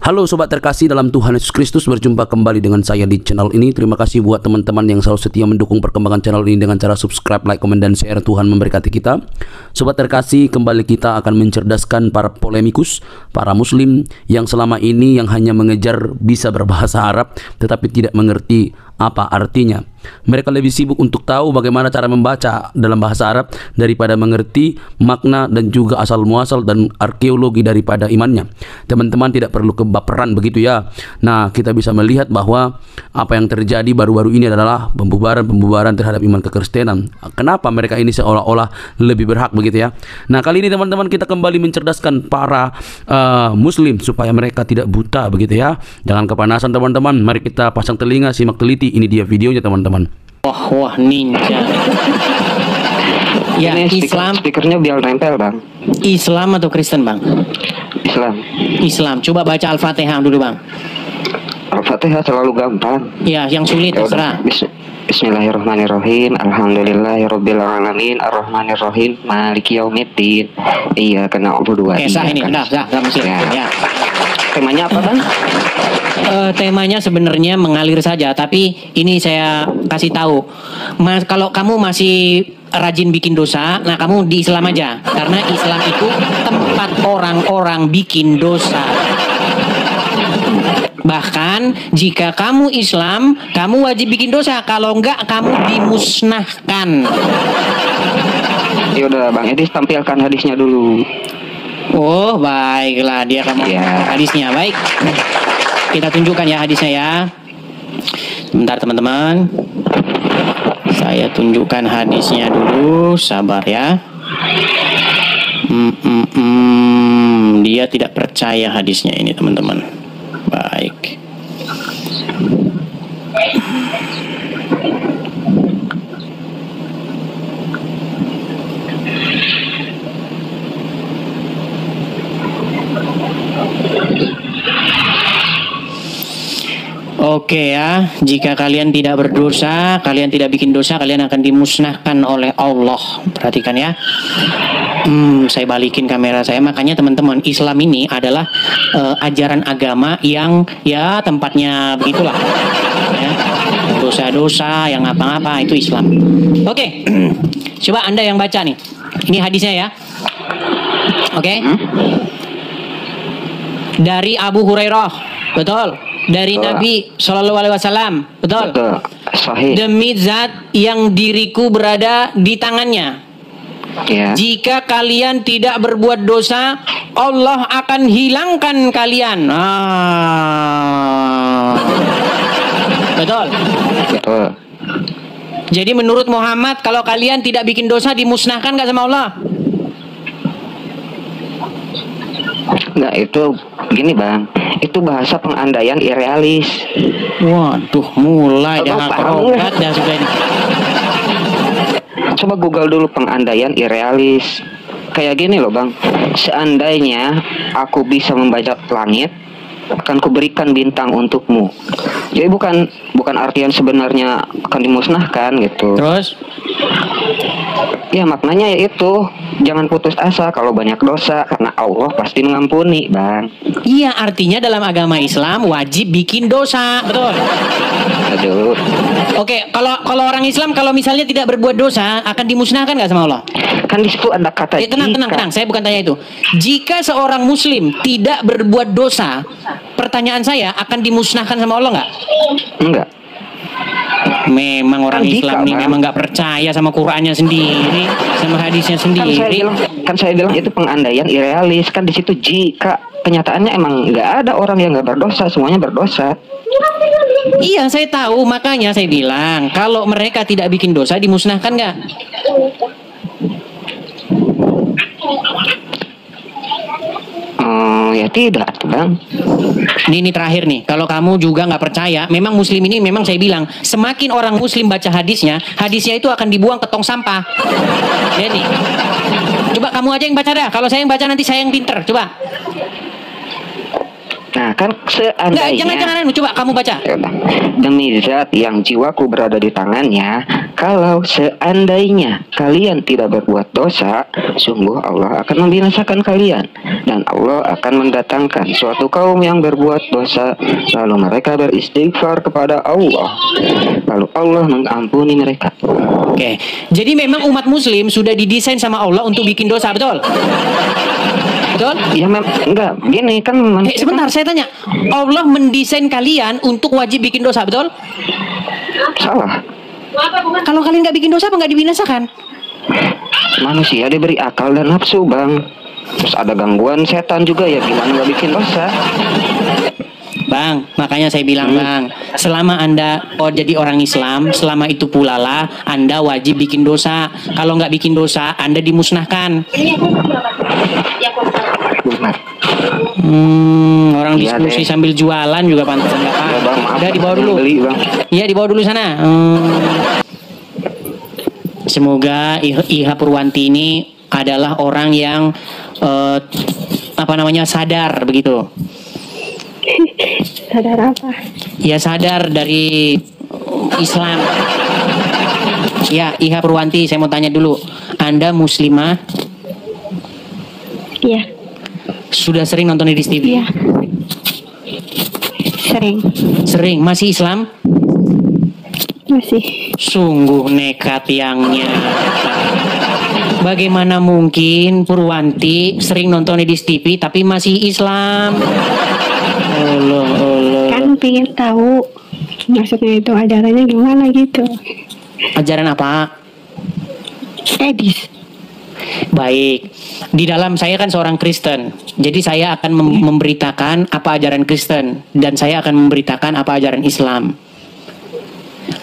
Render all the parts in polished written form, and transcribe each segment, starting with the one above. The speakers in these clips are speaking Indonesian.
Halo sobat terkasih dalam Tuhan Yesus Kristus, berjumpa kembali dengan saya di channel ini. Terima kasih buat teman-teman yang selalu setia mendukung perkembangan channel ini dengan cara subscribe, like, komen, dan share. Tuhan memberkati kita. Sobat terkasih, kembali kita akan mencerdaskan para polemikus, para muslim yang selama ini yang hanya mengejar bisa berbahasa Arab tetapi tidak mengerti apa artinya. Mereka lebih sibuk untuk tahu bagaimana cara membaca dalam bahasa Arab daripada mengerti makna dan juga asal muasal dan arkeologi daripada imannya. Teman-teman tidak perlu kebaperan begitu ya. Nah, kita bisa melihat bahwa apa yang terjadi baru-baru ini adalah pembubaran terhadap iman kekristenan. Kenapa mereka ini seolah-olah lebih berhak begitu ya. Nah, kali ini teman-teman kita kembali mencerdaskan para muslim supaya mereka tidak buta begitu ya. Jangan kepanasan teman-teman. Mari kita pasang telinga, simak teliti. Ini dia videonya teman-teman. Wah ninja. Ya, ini Islam. Speakernya biar nempel bang. Islam atau Kristen bang? Islam. Coba baca Al-Fatihah dulu bang. Al-Fatihah terlalu gampang. Ya, yang sulit terserah. Bismillahirrahmanirrahim. Alhamdulillahirobbilalamin. Ar-Rahmanirrahim. Maliki yaumiddin. Iyyaka na'budu wa Sah ini. Dah mesti. Ya. Temanya apa bang? Temanya sebenarnya mengalir saja, tapi ini saya kasih tahu. Kalau kamu masih rajin bikin dosa, nah kamu di Islam aja, karena Islam itu tempat orang-orang bikin dosa. Bahkan jika kamu Islam, kamu wajib bikin dosa. Kalau enggak, kamu dimusnahkan. Ya udah bang Edis, tampilkan hadisnya dulu. Oh baiklah, dia kamu hadisnya. Baik, kita tunjukkan ya hadisnya ya. Sebentar teman-teman, saya tunjukkan hadisnya dulu. Sabar ya. Dia tidak percaya hadisnya ini teman-teman. Baik. Oke ya, jika kalian tidak berdosa, kalian tidak bikin dosa, kalian akan dimusnahkan oleh Allah. Perhatikan ya. Saya balikin kamera saya. Makanya teman-teman, Islam ini adalah ajaran agama yang ya tempatnya begitulah. Ya. Dosa-dosa, yang apa-apa itu Islam. Oke, coba Anda yang baca nih. Ini hadisnya ya. Oke. Dari Abu Hurairah, betul. Dari Nabi Shallallahu Alaihi Wasallam, betul. Sahih. Demi zat yang diriku berada di tangannya. Ya. Jika kalian tidak berbuat dosa, Allah akan hilangkan kalian. Betul. Betul. Jadi menurut Muhammad, kalau kalian tidak bikin dosa, dimusnahkan nggak sama Allah? Enggak, itu gini bang, itu bahasa pengandaian irrealis. Waduh, mulai dah akrobat dah sudah ini. Coba Google dulu pengandaian irrealis. Kayak gini loh bang, seandainya aku bisa membajak langit, akan kuberikan bintang untukmu. Jadi bukan artian sebenarnya akan dimusnahkan gitu. Terus? Ya maknanya yaitu jangan putus asa kalau banyak dosa, karena Allah pasti mengampuni bang. Iya, artinya dalam agama Islam wajib bikin dosa, betul? Aduh. Oke, kalau orang Islam kalau misalnya tidak berbuat dosa akan dimusnahkan nggak sama Allah? Kan di situ ada kata tenang. Saya bukan tanya itu. Jika seorang Muslim tidak berbuat dosa, pertanyaan saya akan dimusnahkan sama Allah nggak? Enggak. Memang orang Kan Islam ini memang nggak percaya sama Qurannya sendiri, sama hadisnya sendiri. Kan saya bilang itu pengandaian irrealis. Kan di situ jika kenyataannya emang nggak ada orang yang nggak berdosa, semuanya berdosa. Iya, saya tahu, makanya saya bilang kalau mereka tidak bikin dosa dimusnahkan nggak? Ya tidak bang. Ini terakhir nih, kalau kamu juga nggak percaya, memang Muslim ini memang saya bilang semakin orang Muslim baca hadisnya itu akan dibuang ke tong sampah. Jadi, coba kamu aja yang baca dah. Kalau saya yang baca nanti saya yang pinter. Coba. Nah kan seandainya. Jangan coba kamu baca. Demi zat yang jiwaku berada di tangannya, Kalau seandainya kalian tidak berbuat dosa, sungguh Allah akan membinasakan kalian, dan Allah akan mendatangkan suatu kaum yang berbuat dosa, lalu mereka beristighfar kepada Allah, lalu Allah mengampuni mereka. Oke, jadi memang umat muslim sudah didesain sama Allah untuk bikin dosa, betul? Betul? Ya enggak, gini kan Sebentar, saya tanya. Allah mendesain kalian untuk wajib bikin dosa, betul? salah. Kalau kalian nggak bikin dosa, apa nggak dibinasakan? Manusia diberi akal dan nafsu, Bang. Terus ada gangguan setan juga, ya gimana nggak bikin dosa? Bang, makanya saya bilang, Bang, selama Anda jadi orang Islam, selama itu pula lah Anda wajib bikin dosa. Kalau nggak bikin dosa, Anda dimusnahkan. Benar. Orang Iya diskusi deh. sambil jualan juga pantasan nggak paham. Ya, Bang, maaf, Udah dibawa dulu. beli, Bang. Iya, dibawa dulu sana. Semoga Iha Purwanti ini adalah orang yang sadar begitu. Sadar apa? Ya, sadar dari Islam. Ya, Iha Purwanti, saya mau tanya dulu. Anda muslimah? Iya, Sudah sering nonton di TV? iya. Sering. Sering. Masih Islam? Masih. Sungguh nekat yangnya. Bagaimana mungkin Purwanti sering nonton di TV tapi masih Islam? Allah, Allah. Kan pengen tahu maksudnya itu ajarannya gimana gitu. Ajaran apa? Edis. Baik. Di dalam saya kan seorang Kristen. Jadi saya akan memberitakan apa ajaran Kristen dan saya akan memberitakan apa ajaran Islam.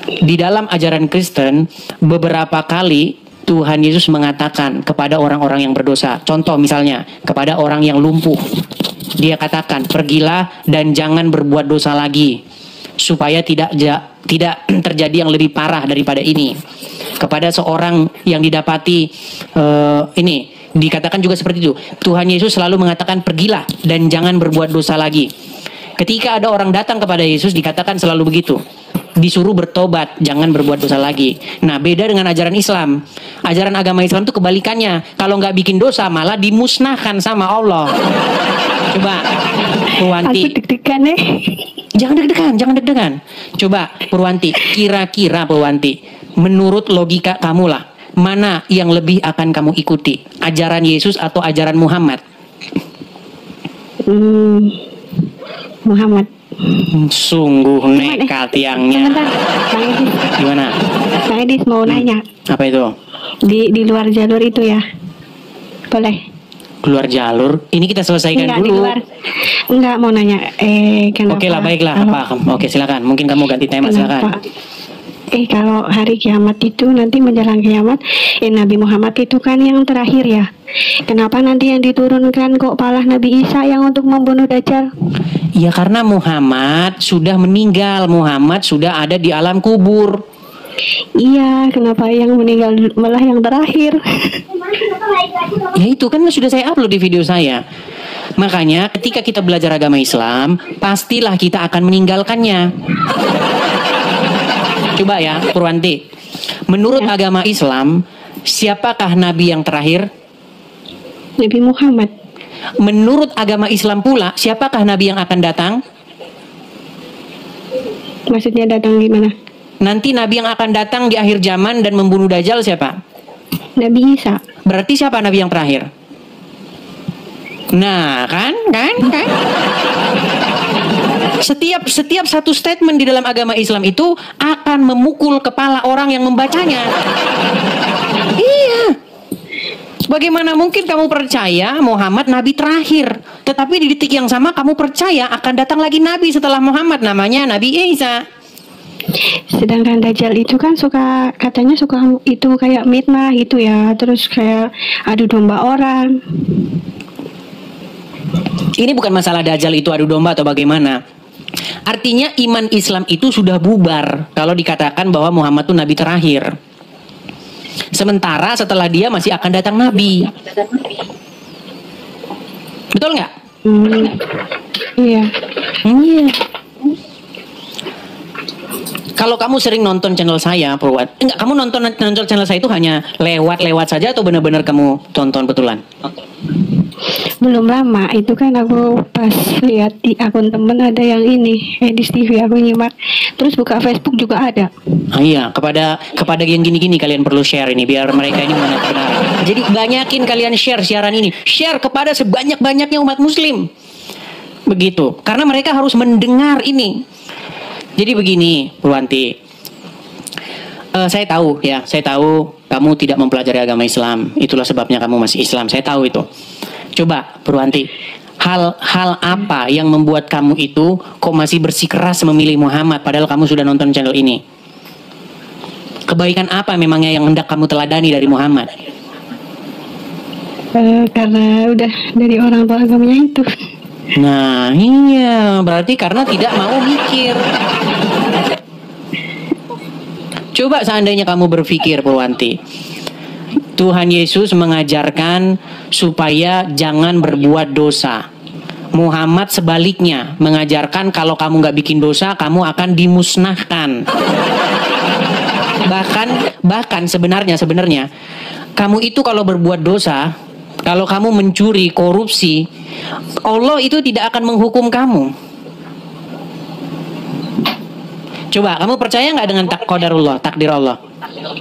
Di dalam ajaran Kristen beberapa kali Tuhan Yesus mengatakan kepada orang-orang yang berdosa. Contoh misalnya kepada orang yang lumpuh. Dia katakan, "Pergilah dan jangan berbuat dosa lagi supaya tidak terjadi yang lebih parah daripada ini." Kepada seorang yang didapati dikatakan juga seperti itu. Tuhan Yesus selalu mengatakan, "Pergilah dan jangan berbuat dosa lagi." Ketika ada orang datang kepada Yesus dikatakan selalu begitu. Disuruh bertobat, jangan berbuat dosa lagi. Nah, beda dengan ajaran Islam. Ajaran agama Islam itu kebalikannya. Kalau nggak bikin dosa malah dimusnahkan sama Allah. Coba Purwanti. Aku deg-degan nih. Jangan deg-degan. Coba Purwanti, kira-kira Purwanti, menurut logika kamu lah, mana yang lebih akan kamu ikuti? Ajaran Yesus atau ajaran Muhammad? Muhammad. Sungguh nekat yangnya. Sebentar, Bang Edis. Gimana? Bang Edis mau nanya. Apa itu? Di luar jalur itu ya. Boleh? Keluar jalur? Ini kita selesaikan Enggak, di dulu. luar. Enggak mau nanya. Kenapa? Oke lah, baiklah. Kalau- Apa? Oke, silakan. Mungkin kamu ganti tema, silakan. Kalau hari kiamat itu nanti menjelang kiamat, Nabi Muhammad itu kan yang terakhir ya. Kenapa nanti yang diturunkan kok malah Nabi Isa yang untuk membunuh Dajjal? Ya karena Muhammad sudah meninggal. Muhammad sudah ada di alam kubur. Iya, kenapa yang meninggal malah yang terakhir? Ya itu kan sudah saya upload di video saya. Makanya ketika kita belajar agama Islam, pastilah kita akan meninggalkannya. Coba ya, Purwanti. Menurut agama Islam, siapakah nabi yang terakhir? Nabi Muhammad. Menurut agama Islam pula, siapakah nabi yang akan datang? Maksudnya datang gimana? Nanti nabi yang akan datang di akhir zaman dan membunuh Dajjal siapa? Nabi Isa. Berarti siapa nabi yang terakhir? Nah, kan? Setiap satu statement di dalam agama Islam itu akan memukul kepala orang yang membacanya. Iya. Bagaimana mungkin kamu percaya Muhammad nabi terakhir, tetapi di detik yang sama kamu percaya akan datang lagi nabi setelah Muhammad, namanya Nabi Isa. Sedangkan Dajjal itu kan katanya suka itu kayak mitnah gitu ya, terus kayak adu domba orang. Ini bukan masalah Dajjal itu adu domba atau bagaimana. Artinya iman Islam itu sudah bubar kalau dikatakan bahwa Muhammad itu nabi terakhir. Sementara setelah dia masih akan datang nabi. Betul nggak? Iya. Iya. Kalau kamu sering nonton channel saya, enggak, kamu nonton channel saya itu hanya lewat-lewat saja atau benar-benar kamu tonton betulan? Belum lama itu kan aku pas lihat di akun temen ada yang ini Edis TV, aku nyimak, terus buka Facebook juga ada. Iya, kepada yang gini-gini kalian perlu share ini biar mereka ini benar-benar. Jadi banyakin kalian share siaran ini, share kepada sebanyak-banyaknya umat muslim. Begitu, karena mereka harus mendengar ini. Jadi begini, Purwanti, saya tahu kamu tidak mempelajari agama Islam, itulah sebabnya kamu masih Islam. Saya tahu itu. Coba Purwanti, hal apa yang membuat kamu itu kok masih bersikeras memilih Muhammad padahal kamu sudah nonton channel ini? Kebaikan apa memangnya yang hendak kamu teladani dari Muhammad? Karena udah dari orang tua agamanya itu. Nah iya, berarti karena tidak mau mikir. Coba seandainya kamu berpikir, Purwanti, Tuhan Yesus mengajarkan supaya jangan berbuat dosa. Muhammad sebaliknya mengajarkan kalau kamu nggak bikin dosa, kamu akan dimusnahkan. Bahkan sebenarnya kamu itu kalau berbuat dosa, kalau kamu mencuri, korupsi, Allah itu tidak akan menghukum kamu. Coba, kamu percaya nggak dengan qadarullah, takdir Allah?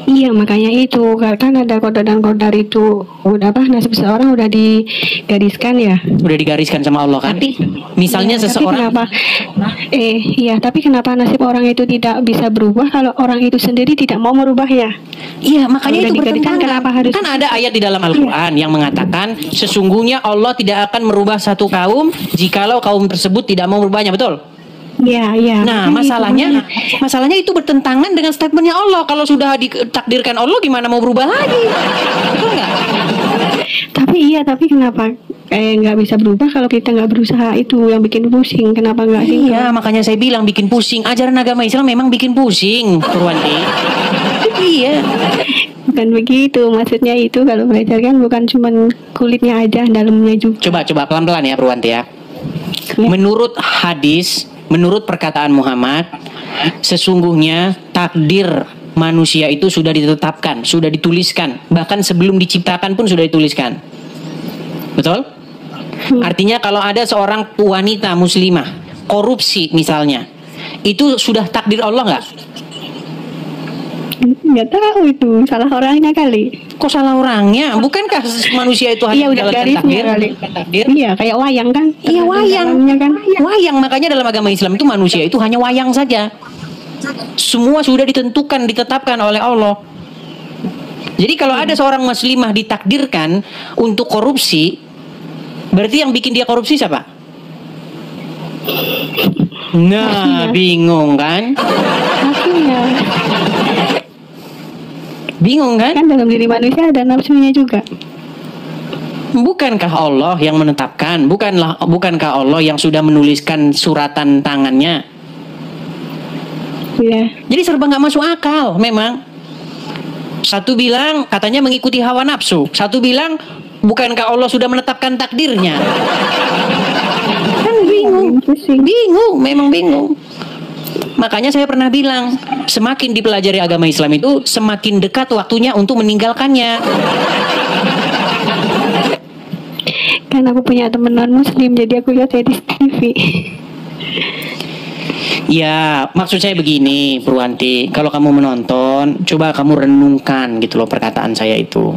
Iya, makanya itu kan ada qadar dan qadar itu udah nasib seseorang udah digariskan ya. Udah digariskan sama Allah kan? Misalnya iya, seseorang. Tapi kenapa nasib orang itu tidak bisa berubah kalau orang itu sendiri tidak mau merubah ya? Iya, makanya itu bertentangan. Kenapa harus? Kan ada ayat di dalam Al-Quran yang mengatakan sesungguhnya Allah tidak akan merubah satu kaum jikalau kaum tersebut tidak mau merubahnya, betul? Iya. Nah, masalahnya itu bertentangan dengan statementnya Allah. Kalau sudah ditakdirkan Allah, gimana mau berubah lagi? Betul nggak? Tapi kenapa nggak bisa berubah kalau kita nggak berusaha? Itu yang bikin pusing. Kenapa nggak sih? Iya, makanya saya bilang bikin pusing. Ajaran agama Islam memang bikin pusing, Purwanti. Iya. Bukan begitu, maksudnya itu kalau belajar kan bukan cuma kulitnya aja, dalamnya juga. Coba pelan-pelan ya, Purwanti ya. Menurut hadis, menurut perkataan Muhammad, sesungguhnya takdir manusia itu sudah ditetapkan, sudah dituliskan, bahkan sebelum diciptakan pun sudah dituliskan. Betul? Artinya kalau ada seorang wanita muslimah korupsi misalnya, itu sudah takdir Allah nggak? Nggak tahu, itu salah orangnya kali. Kok salah orangnya? Bukankah manusia itu hanya udah garisnya kali. Iya, kayak wayang kan? Iya, wayang kan? Wayang, makanya dalam agama Islam itu manusia itu hanya wayang saja. Semua sudah ditentukan, ditetapkan oleh Allah. Jadi kalau ada seorang muslimah ditakdirkan untuk korupsi, berarti yang bikin dia korupsi siapa? Nah, bingung kan? Bingung kan? Kan dalam diri manusia ada nafsunya juga. Bukankah Allah yang menetapkan? Bukankah Allah yang sudah menuliskan suratan tangannya? Iya. Jadi serba nggak masuk akal memang. Satu bilang katanya mengikuti hawa nafsu, satu bilang bukankah Allah sudah menetapkan takdirnya? Kan bingung, memang bingung. Makanya saya pernah bilang, semakin dipelajari agama Islam itu semakin dekat waktunya untuk meninggalkannya. Kan aku punya teman non muslim, jadi aku lihat di TV. Ya, maksud saya begini, Purwanti, kalau kamu menonton, coba kamu renungkan gitu loh perkataan saya itu.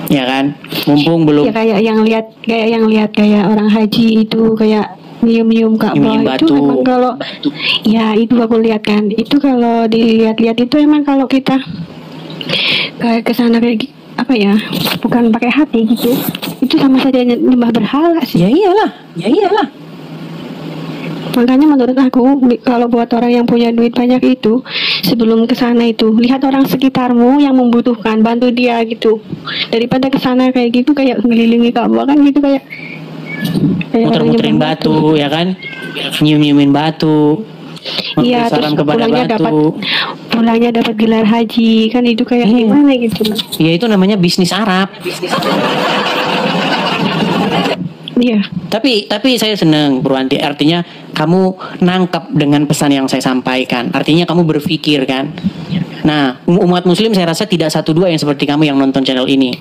Ya kan? Mumpung belum. Ya kayak yang lihat kayak orang haji itu kayak nyium Ka'bah itu memang kalau ya itu aku lihat kan, itu kalau dilihat-lihat itu emang kalau kita kayak kesana kayak apa ya, bukan pakai hati gitu, itu sama saja nyembah berhala sih. Ya iyalah. Makanya menurut aku kalau buat orang yang punya duit banyak itu, sebelum kesana itu lihat orang sekitarmu yang membutuhkan, bantu dia gitu, daripada kesana kayak gitu kayak ngelilingi Ka'bah kan gitu kayak muter-muterin batu ya kan, nyium-nyiumin batu. Iya, terus pulangnya dapat gelar haji kan, itu kayak gimana gitu. Ya itu namanya bisnis Arab. Iya. Tapi saya senang Purwanti, artinya kamu nangkap dengan pesan yang saya sampaikan. Artinya kamu berpikir kan. Nah, umat muslim saya rasa tidak satu dua yang seperti kamu yang nonton channel ini.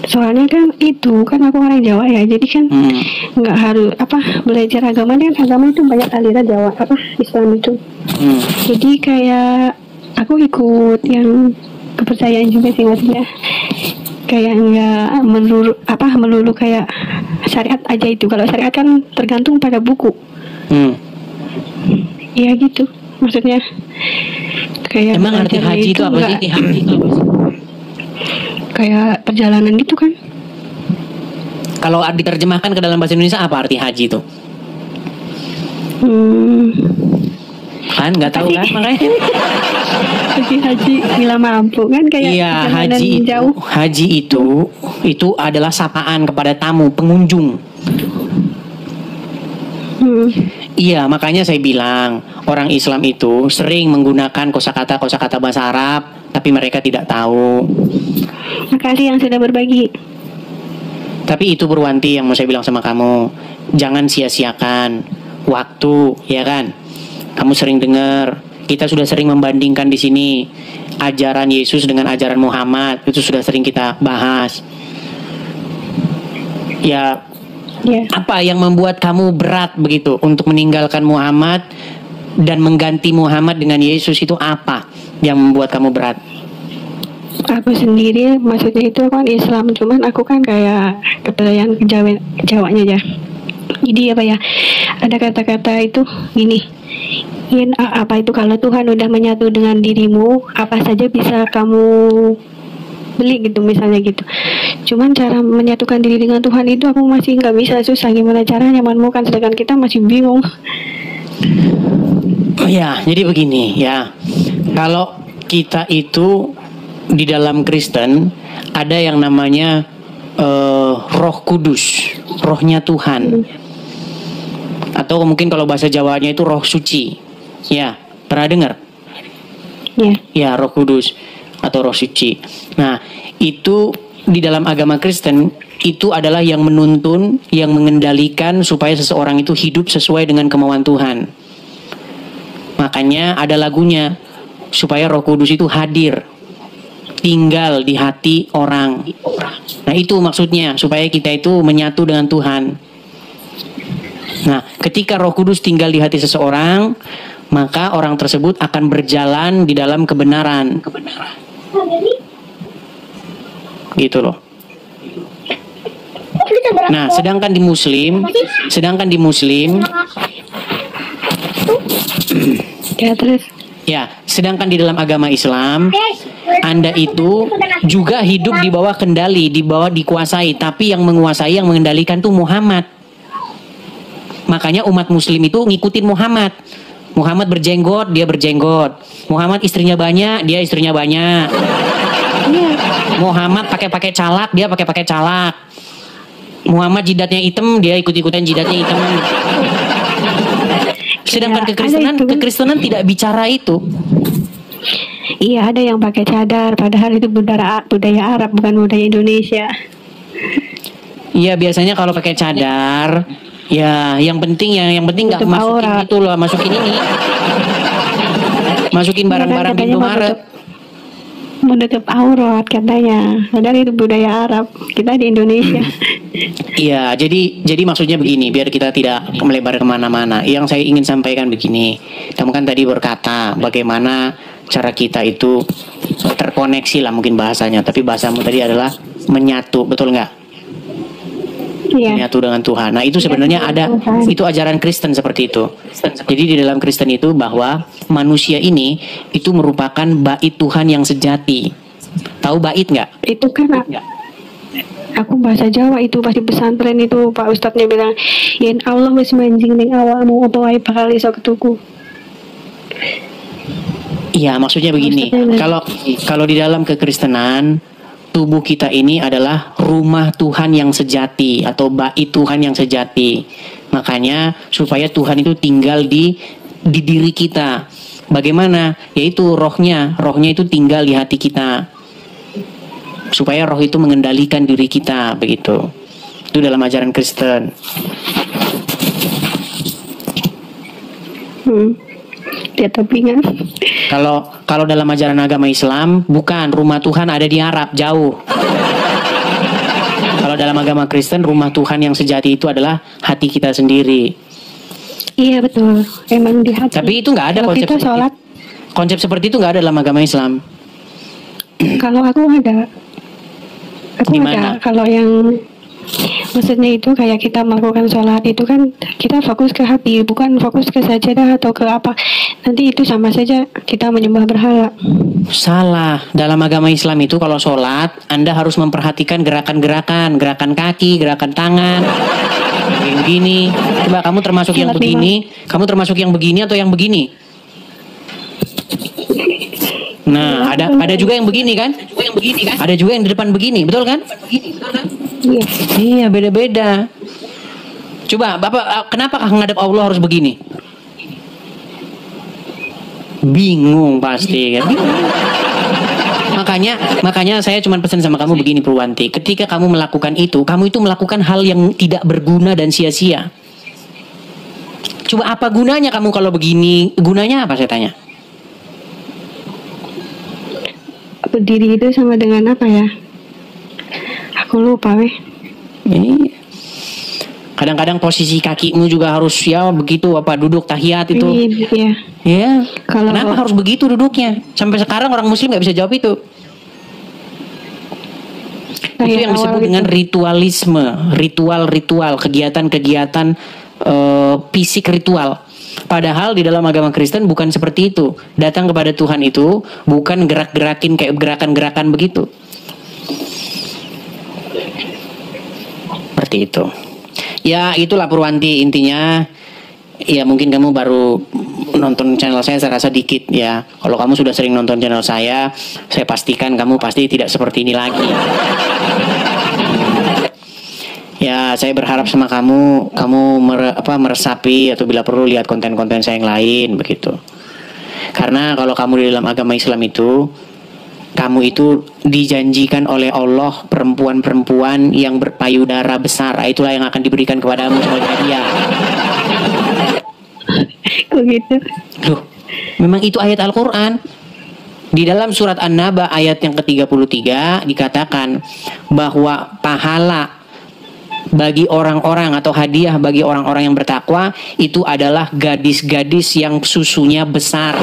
Soalnya kan itu kan aku orang Jawa ya, jadi kan nggak harus belajar agama kan, agama itu banyak aliran Jawa Islam itu. Jadi kayak aku ikut yang kepercayaan juga sih maksudnya. Kayak nggak melulu kayak syariat aja itu. Kalau syariat kan tergantung pada buku. Ya gitu maksudnya. Kayak emang arti haji itu apa sih? Haji itu apa sih? Kayak perjalanan gitu kan. Kalau diterjemahkan ke dalam bahasa Indonesia apa arti haji itu? Kan nggak tahu kan makanya. Haji bila mampu kan kayak iya, haji jauh. Haji itu adalah sapaan kepada tamu, pengunjung. Iya, makanya saya bilang orang Islam itu sering menggunakan kosakata bahasa Arab, tapi mereka tidak tahu. Makasih yang sudah berbagi. Tapi itu Purwanti yang mau saya bilang sama kamu, jangan sia-siakan waktu, ya kan? Kamu sering dengar, kita sudah sering membandingkan di sini ajaran Yesus dengan ajaran Muhammad, itu sudah sering kita bahas. Ya. Apa yang membuat kamu berat begitu untuk meninggalkan Muhammad dan mengganti Muhammad dengan Yesus, itu apa yang membuat kamu berat? Aku sendiri maksudnya itu kan Islam, cuman aku kan kayak kepercayaan Jawanya aja. Jadi ada kata-kata itu gini, apa itu kalau Tuhan udah menyatu dengan dirimu, apa saja bisa kamu beli gitu misalnya gitu. Cuman cara menyatukan diri dengan Tuhan itu aku masih nggak bisa, susah gimana caranya menemukan, sedangkan kita masih bingung. Ya, jadi begini ya. Kalau kita itu di dalam Kristen ada yang namanya Roh Kudus, rohnya Tuhan. Atau mungkin kalau bahasa Jawanya itu Roh Suci. Ya, pernah dengar? Ya, Roh Kudus atau Roh Suci. Nah, itu di dalam agama Kristen itu adalah yang menuntun, yang mengendalikan supaya seseorang itu hidup sesuai dengan kemauan Tuhan. Makanya ada lagunya supaya Roh Kudus itu hadir, tinggal di hati orang. Nah, itu maksudnya supaya kita itu menyatu dengan Tuhan. Nah, ketika Roh Kudus tinggal di hati seseorang, maka orang tersebut akan berjalan di dalam kebenaran. Gitu loh. Nah, sedangkan di Muslim ya terus. Ya, sedangkan di dalam agama Islam, Anda itu juga hidup di bawah kendali, di bawah dikuasai, tapi yang menguasai, yang mengendalikan tuh Muhammad. Makanya umat Muslim itu ngikutin Muhammad. Muhammad berjenggot, dia berjenggot. Muhammad istrinya banyak, dia istrinya banyak. Muhammad pakai calak, dia pakai calak. Muhammad jidatnya hitam, dia ikut-ikutan jidatnya hitam. Sedangkan kekristenan tidak bicara itu. Iya, ada yang pakai cadar, padahal itu budaya Arab, bukan budaya Indonesia. Iya, biasanya kalau pakai cadar, ya yang penting nggak masukin itu loh, masukin ini, masukin barang-barang pintu Maret. Menutup aurat katanya, padahal itu budaya Arab, kita di Indonesia. Iya, jadi maksudnya begini, biar kita tidak melebar kemana-mana. Yang saya ingin sampaikan begini, kamu kan tadi berkata bagaimana cara kita itu terkoneksi lah mungkin bahasanya, tapi bahasamu tadi adalah menyatu, betul nggak? Iya. Menyatu dengan Tuhan. Nah, itu sebenarnya ada, itu ajaran Kristen seperti itu. Jadi di dalam Kristen itu bahwa manusia ini itu merupakan bait Tuhan yang sejati. Tahu bait nggak? Itu kan aku bahasa Jawa itu pasti pesantren itu Pak Ustadznya bilang, yen Allah wis manjing ning awakmu apa wae bakal iso ketuku. Iya, maksudnya begini. Kalau di dalam kekristenan, tubuh kita ini adalah rumah Tuhan yang sejati atau bait Tuhan yang sejati. Makanya supaya Tuhan itu tinggal di diri kita. Bagaimana? Yaitu rohnya itu tinggal di hati kita. Supaya roh itu mengendalikan diri kita, begitu. Itu dalam ajaran Kristen. Ya tapi kan. Kalau dalam ajaran agama Islam, bukan, rumah Tuhan ada di Arab, jauh. Kalau dalam agama Kristen, rumah Tuhan yang sejati itu adalah hati kita sendiri. Iya betul, emang di hati. Tapi itu nggak ada kalau konsep kita sholat. Konsep seperti itu nggak ada dalam agama Islam. Kalau aku ada. Gimana? Kalau yang maksudnya itu kayak kita melakukan sholat itu kan kita fokus ke hati, bukan fokus ke sajadah atau ke apa. Nanti itu sama saja kita menyembah berhala. Salah. Dalam agama Islam itu kalau sholat, Anda harus memperhatikan gerakan-gerakan, gerakan kaki, gerakan tangan, yang begini. Coba kamu termasuk yang begini, kamu termasuk yang begini atau yang begini? Nah, ada juga yang begini kan? Ada juga yang di depan begini, betul kan? Iya. Iya, beda-beda. Coba, Bapak, kenapa menghadap Allah harus begini? Bingung pasti kan? Makanya saya cuma pesan sama kamu begini, Purwanti. Ketika kamu melakukan itu, kamu itu melakukan hal yang tidak berguna dan sia-sia. Coba apa gunanya kamu kalau begini? Gunanya apa saya tanya? Berdiri itu sama dengan apa ya? Aku lupa weh. Ini kadang-kadang posisi kakimu juga harus ya begitu apa duduk tahiyat itu. Iya. Ya. Kalau Kenapa harus begitu duduknya? Sampai sekarang orang Muslim nggak bisa jawab itu. Itu yang disebut dengan ritualisme, ritual-ritual, kegiatan-kegiatan fisik ritual. Padahal di dalam agama Kristen bukan seperti itu. Datang kepada Tuhan itu bukan gerak-gerakin kayak gerakan-gerakan begitu. Seperti itu. Ya itulah Purwanti intinya. Ya mungkin kamu baru nonton channel saya rasa dikit ya. Kalau kamu sudah sering nonton channel saya pastikan kamu pasti tidak seperti ini lagi. Ya saya berharap sama kamu meresapi atau bila perlu lihat konten-konten saya yang lain begitu. Karena kalau kamu di dalam agama Islam itu, kamu itu dijanjikan oleh Allah perempuan-perempuan yang berpayudara besar. Itulah yang akan diberikan kepadamu sebagai hadiah. Kok gitu? Loh, memang itu ayat Al-Quran. Di dalam surat An-Naba ayat yang ke-33 dikatakan bahwa pahala bagi orang-orang atau hadiah bagi orang-orang yang bertakwa itu adalah gadis-gadis yang susunya besar.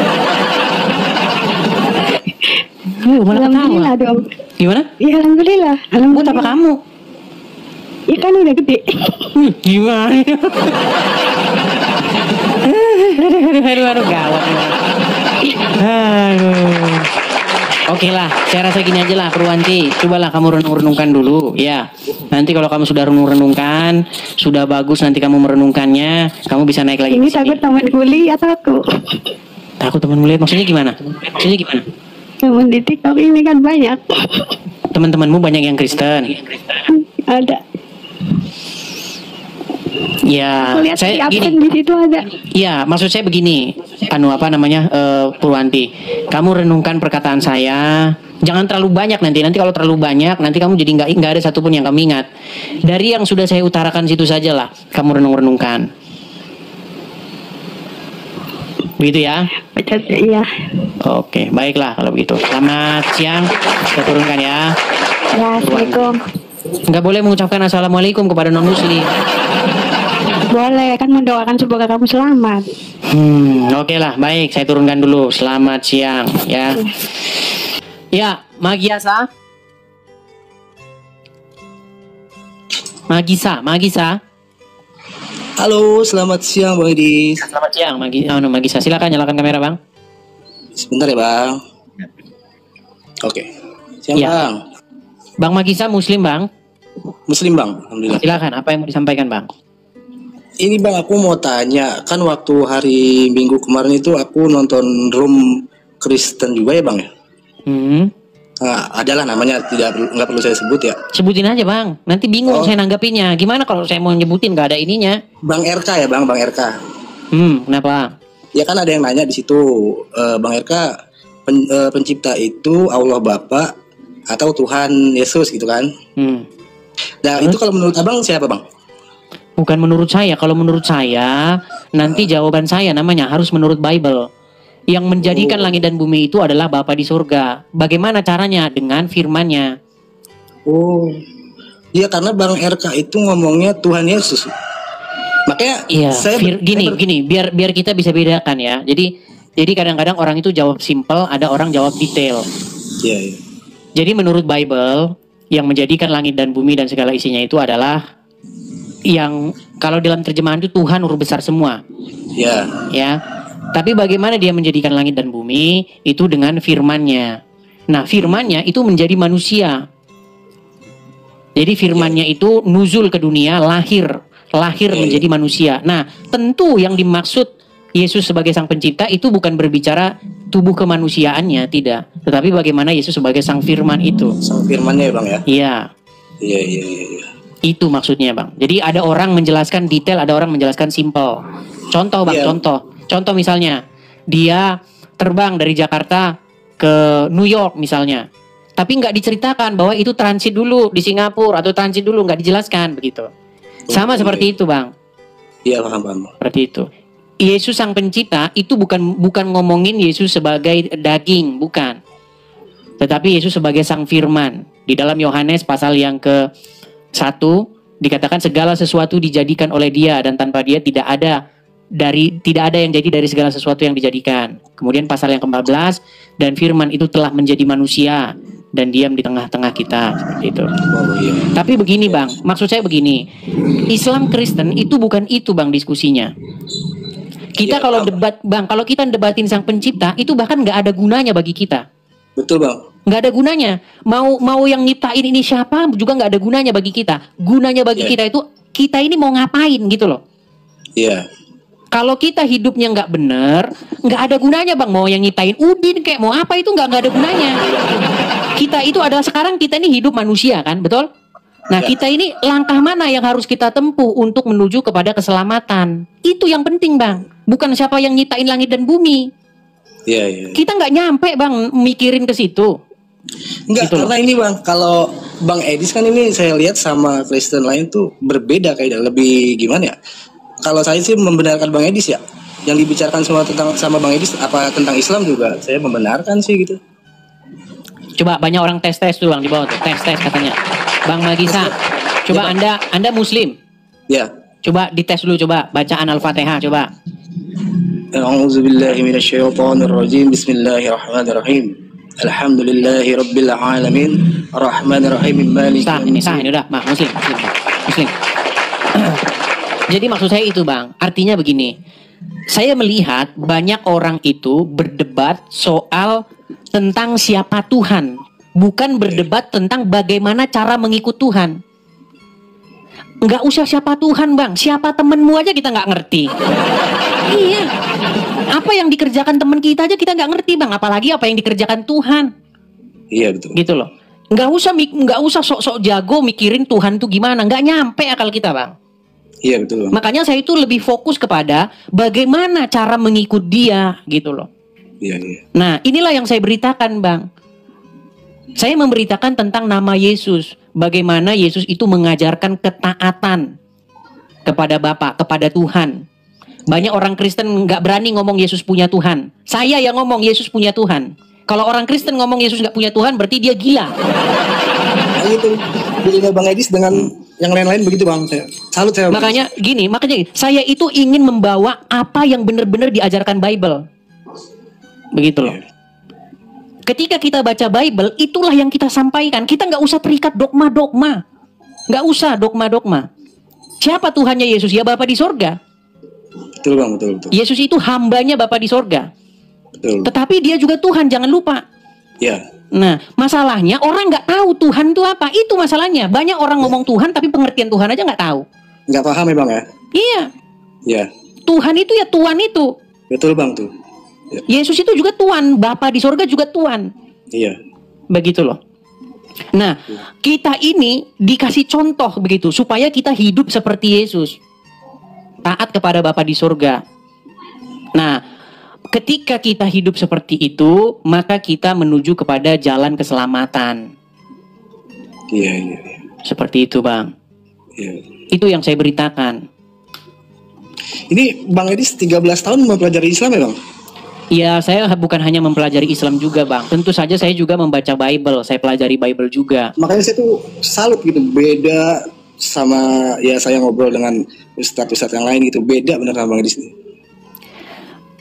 Alhamdulillah dong. Gimana? Ya alhamdulillah. Buat apa kamu? Ya kan udah gede. Gimana? Aduh, gawat. Aduh. Oke lah, saya rasa gini aja lah Purwanti. Cobalah kamu renung-renungkan dulu ya. Nanti kalau kamu sudah renung-renungkan, sudah bagus nanti kamu merenungkannya, kamu bisa naik lagi. Ini takut teman kuli atau aku? Takut teman melihat maksudnya gimana? Maksudnya gimana? Teman di TikTok ini kan banyak. Teman-temanmu banyak yang Kristen. Ada. Ya, lihat saya di gini. di situ ada. Ya, maksud saya begini, Purwanti, kamu renungkan perkataan saya, jangan terlalu banyak nanti kalau terlalu banyak nanti kamu jadi nggak ada satupun yang kamu ingat. Dari yang sudah saya utarakan situ sajalah, kamu renungkan. Begitu ya? Iya. Oke, baiklah kalau begitu. Selamat siang, kita turunkan ya. Ya, assalamualaikum. Nggak boleh mengucapkan assalamualaikum kepada non muslim. Boleh, kan mendoakan semoga kamu selamat. Oke lah, baik, saya turunkan dulu. Selamat siang ya. Ya, Magisa. Halo, selamat siang Bang Edi. Selamat siang, Magisa. Silakan nyalakan kamera, Bang. Sebentar ya, Bang. Oke. Siang, Ya. Bang. Bang Magisa Muslim, Bang. Muslim, Bang. Alhamdulillah. Silakan, apa yang mau disampaikan, Bang? Ini Bang, aku mau tanya, kan waktu hari Minggu kemarin itu aku nonton room Kristen juga ya, Bang ya? Nah, adalah namanya, nggak perlu saya sebut ya. Sebutin aja, Bang. Nanti bingung saya nanggapinnya. Gimana kalau saya mau nyebutin nggak ada ininya? Bang RK ya, Bang RK. Kenapa? Ya kan ada yang nanya di situ, Bang RK, pencipta itu Allah Bapa atau Tuhan Yesus gitu kan? Nah, itu kalau menurut abang siapa, Bang? Bukan menurut saya. Kalau menurut saya, nanti jawaban saya namanya harus menurut Bible. Yang menjadikan langit dan bumi itu adalah Bapa di surga. Bagaimana caranya? Dengan firman-Nya. Oh, iya, karena Bang RK itu ngomongnya Tuhan Yesus. Makanya iya, gini, biar kita bisa bedakan ya. Jadi kadang-kadang orang itu jawab simple, ada orang jawab detail. Iya, iya. Jadi menurut Bible, yang menjadikan langit dan bumi dan segala isinya itu adalah yang kalau dalam terjemahan itu Tuhan huruf besar semua. Iya. Ya. Tapi bagaimana dia menjadikan langit dan bumi itu dengan firman-Nya. Nah, firman-Nya itu menjadi manusia. Jadi firman-Nya itu nuzul ke dunia, lahir menjadi manusia. Nah, tentu yang dimaksud Yesus sebagai sang pencipta itu bukan berbicara tubuh kemanusiaannya, tidak. Tetapi bagaimana Yesus sebagai sang firman itu. Sang firman-Nya ya, Bang ya? Iya. Iya. Itu maksudnya, Bang. Jadi ada orang menjelaskan detail, ada orang menjelaskan simple. Contoh, Bang, Contoh misalnya, dia terbang dari Jakarta ke New York misalnya. Tapi nggak diceritakan bahwa itu transit dulu di Singapura atau transit dulu, nggak dijelaskan begitu. Sama seperti itu, Bang. Iya, paham. Seperti itu. Yesus sang pencipta itu bukan ngomongin Yesus sebagai daging, bukan. Tetapi Yesus sebagai sang firman. Di dalam Yohanes pasal yang ke-1 dikatakan segala sesuatu dijadikan oleh Dia dan tanpa Dia tidak ada yang jadi dari segala sesuatu yang dijadikan. Kemudian pasal yang ke-14, dan firman itu telah menjadi manusia dan diam di tengah-tengah kita, seperti itu. Tapi begini, Bang, maksud saya begini. Islam Kristen itu bukan itu, Bang, diskusinya. Kita kalau debat, Bang, kalau kita debatin sang pencipta itu bahkan nggak ada gunanya bagi kita. Betul, Bang. Nggak ada gunanya. Mau yang nyiptain ini siapa juga nggak ada gunanya bagi kita. Gunanya bagi kita itu kita ini mau ngapain gitu loh. Iya. Kalau kita hidupnya nggak bener, nggak ada gunanya, Bang. Mau yang nyiptain Udin kayak mau apa itu nggak ada gunanya. Kita itu adalah sekarang kita ini hidup manusia kan, betul? Nah, kita ini langkah mana yang harus kita tempuh untuk menuju kepada keselamatan? Itu yang penting, Bang. Bukan siapa yang nyiptain langit dan bumi. Iya. Kita nggak nyampe, Bang, mikirin ke situ. Enggak, gitu karena ini, Bang, kalau Bang Edis kan ini saya lihat sama Kristen lain tuh berbeda kayaknya, lebih gimana ya? Kalau saya sih membenarkan Bang Edis ya. Yang dibicarakan sama Bang Edis apa tentang Islam juga saya membenarkan sih gitu. Coba banyak orang tes tuh, Bang, di bawah tuh. Tes katanya. Bang Magisa, coba ya, Anda Muslim? Ya. Coba dites dulu, coba bacaan Al-Fatihah, coba. A'udzubillahi minasyaitonirrajim. Bismillahirrahmanirrahim. Alhamdulillahi rabbil alamin. Arrahmanirrahim. Maliki yaumiddin. Sah, ini udah, Muslim. Jadi maksud saya itu, Bang. Artinya begini. Saya melihat banyak orang itu berdebat soal tentang siapa Tuhan, bukan berdebat tentang bagaimana cara mengikut Tuhan. Nggak usah siapa Tuhan, Bang. Siapa temenmu aja kita nggak ngerti. Iya. Apa yang dikerjakan teman kita aja kita nggak ngerti, Bang. Apalagi apa yang dikerjakan Tuhan. Iya, betul. Gitu loh. Nggak usah sok-sok jago mikirin Tuhan tuh gimana. Nggak nyampe akal kita, Bang. Iya, betul, Bang. Makanya saya itu lebih fokus kepada bagaimana cara mengikut Dia, gitu loh. Iya. Nah, inilah yang saya beritakan, Bang. Saya memberitakan tentang nama Yesus. Bagaimana Yesus itu mengajarkan ketaatan kepada Bapa, kepada Tuhan. Banyak orang Kristen nggak berani ngomong Yesus punya Tuhan. Saya yang ngomong Yesus punya Tuhan. Kalau orang Kristen ngomong Yesus nggak punya Tuhan, berarti dia gila. Nah, itu bedanya Bang Edis dengan yang lain-lain begitu, Bang. Salut saya. Makanya saya itu ingin membawa apa yang benar-benar diajarkan Bible. Begitu loh. Ketika kita baca Bible, itulah yang kita sampaikan. Kita nggak usah terikat dogma-dogma. Nggak usah dogma-dogma. Siapa Tuhannya Yesus? Ya Bapa di sorga. Betul, Bang, betul. Yesus itu hambanya Bapa di sorga. Betul. Tetapi dia juga Tuhan, jangan lupa. Ya. Nah, masalahnya orang nggak tahu Tuhan itu apa. Itu masalahnya. Banyak orang ngomong Tuhan, tapi pengertian Tuhan aja nggak tahu. Nggak paham ya, Bang ya? Iya. Ya. Tuhan itu ya Tuhan itu. Betul, Bang, tuh. Ya. Yesus itu juga Tuhan, Bapa di sorga juga Tuhan. Iya. Begitu loh. Nah, kita ini dikasih contoh begitu supaya kita hidup seperti Yesus. Taat kepada Bapa di sorga. Nah, ketika kita hidup seperti itu, maka kita menuju kepada jalan keselamatan. Iya. Seperti itu Bang. Ya. Itu yang saya beritakan. Ini Bang Edis 13 tahun mempelajari Islam ya Bang? Ya, saya bukan hanya mempelajari Islam juga Bang. Tentu saja saya juga membaca Bible. Saya pelajari Bible juga. Makanya saya tuh salut gitu. Beda sama ya saya ngobrol dengan ustadz-ustadz yang lain gitu. Beda bener sama Bang Edis.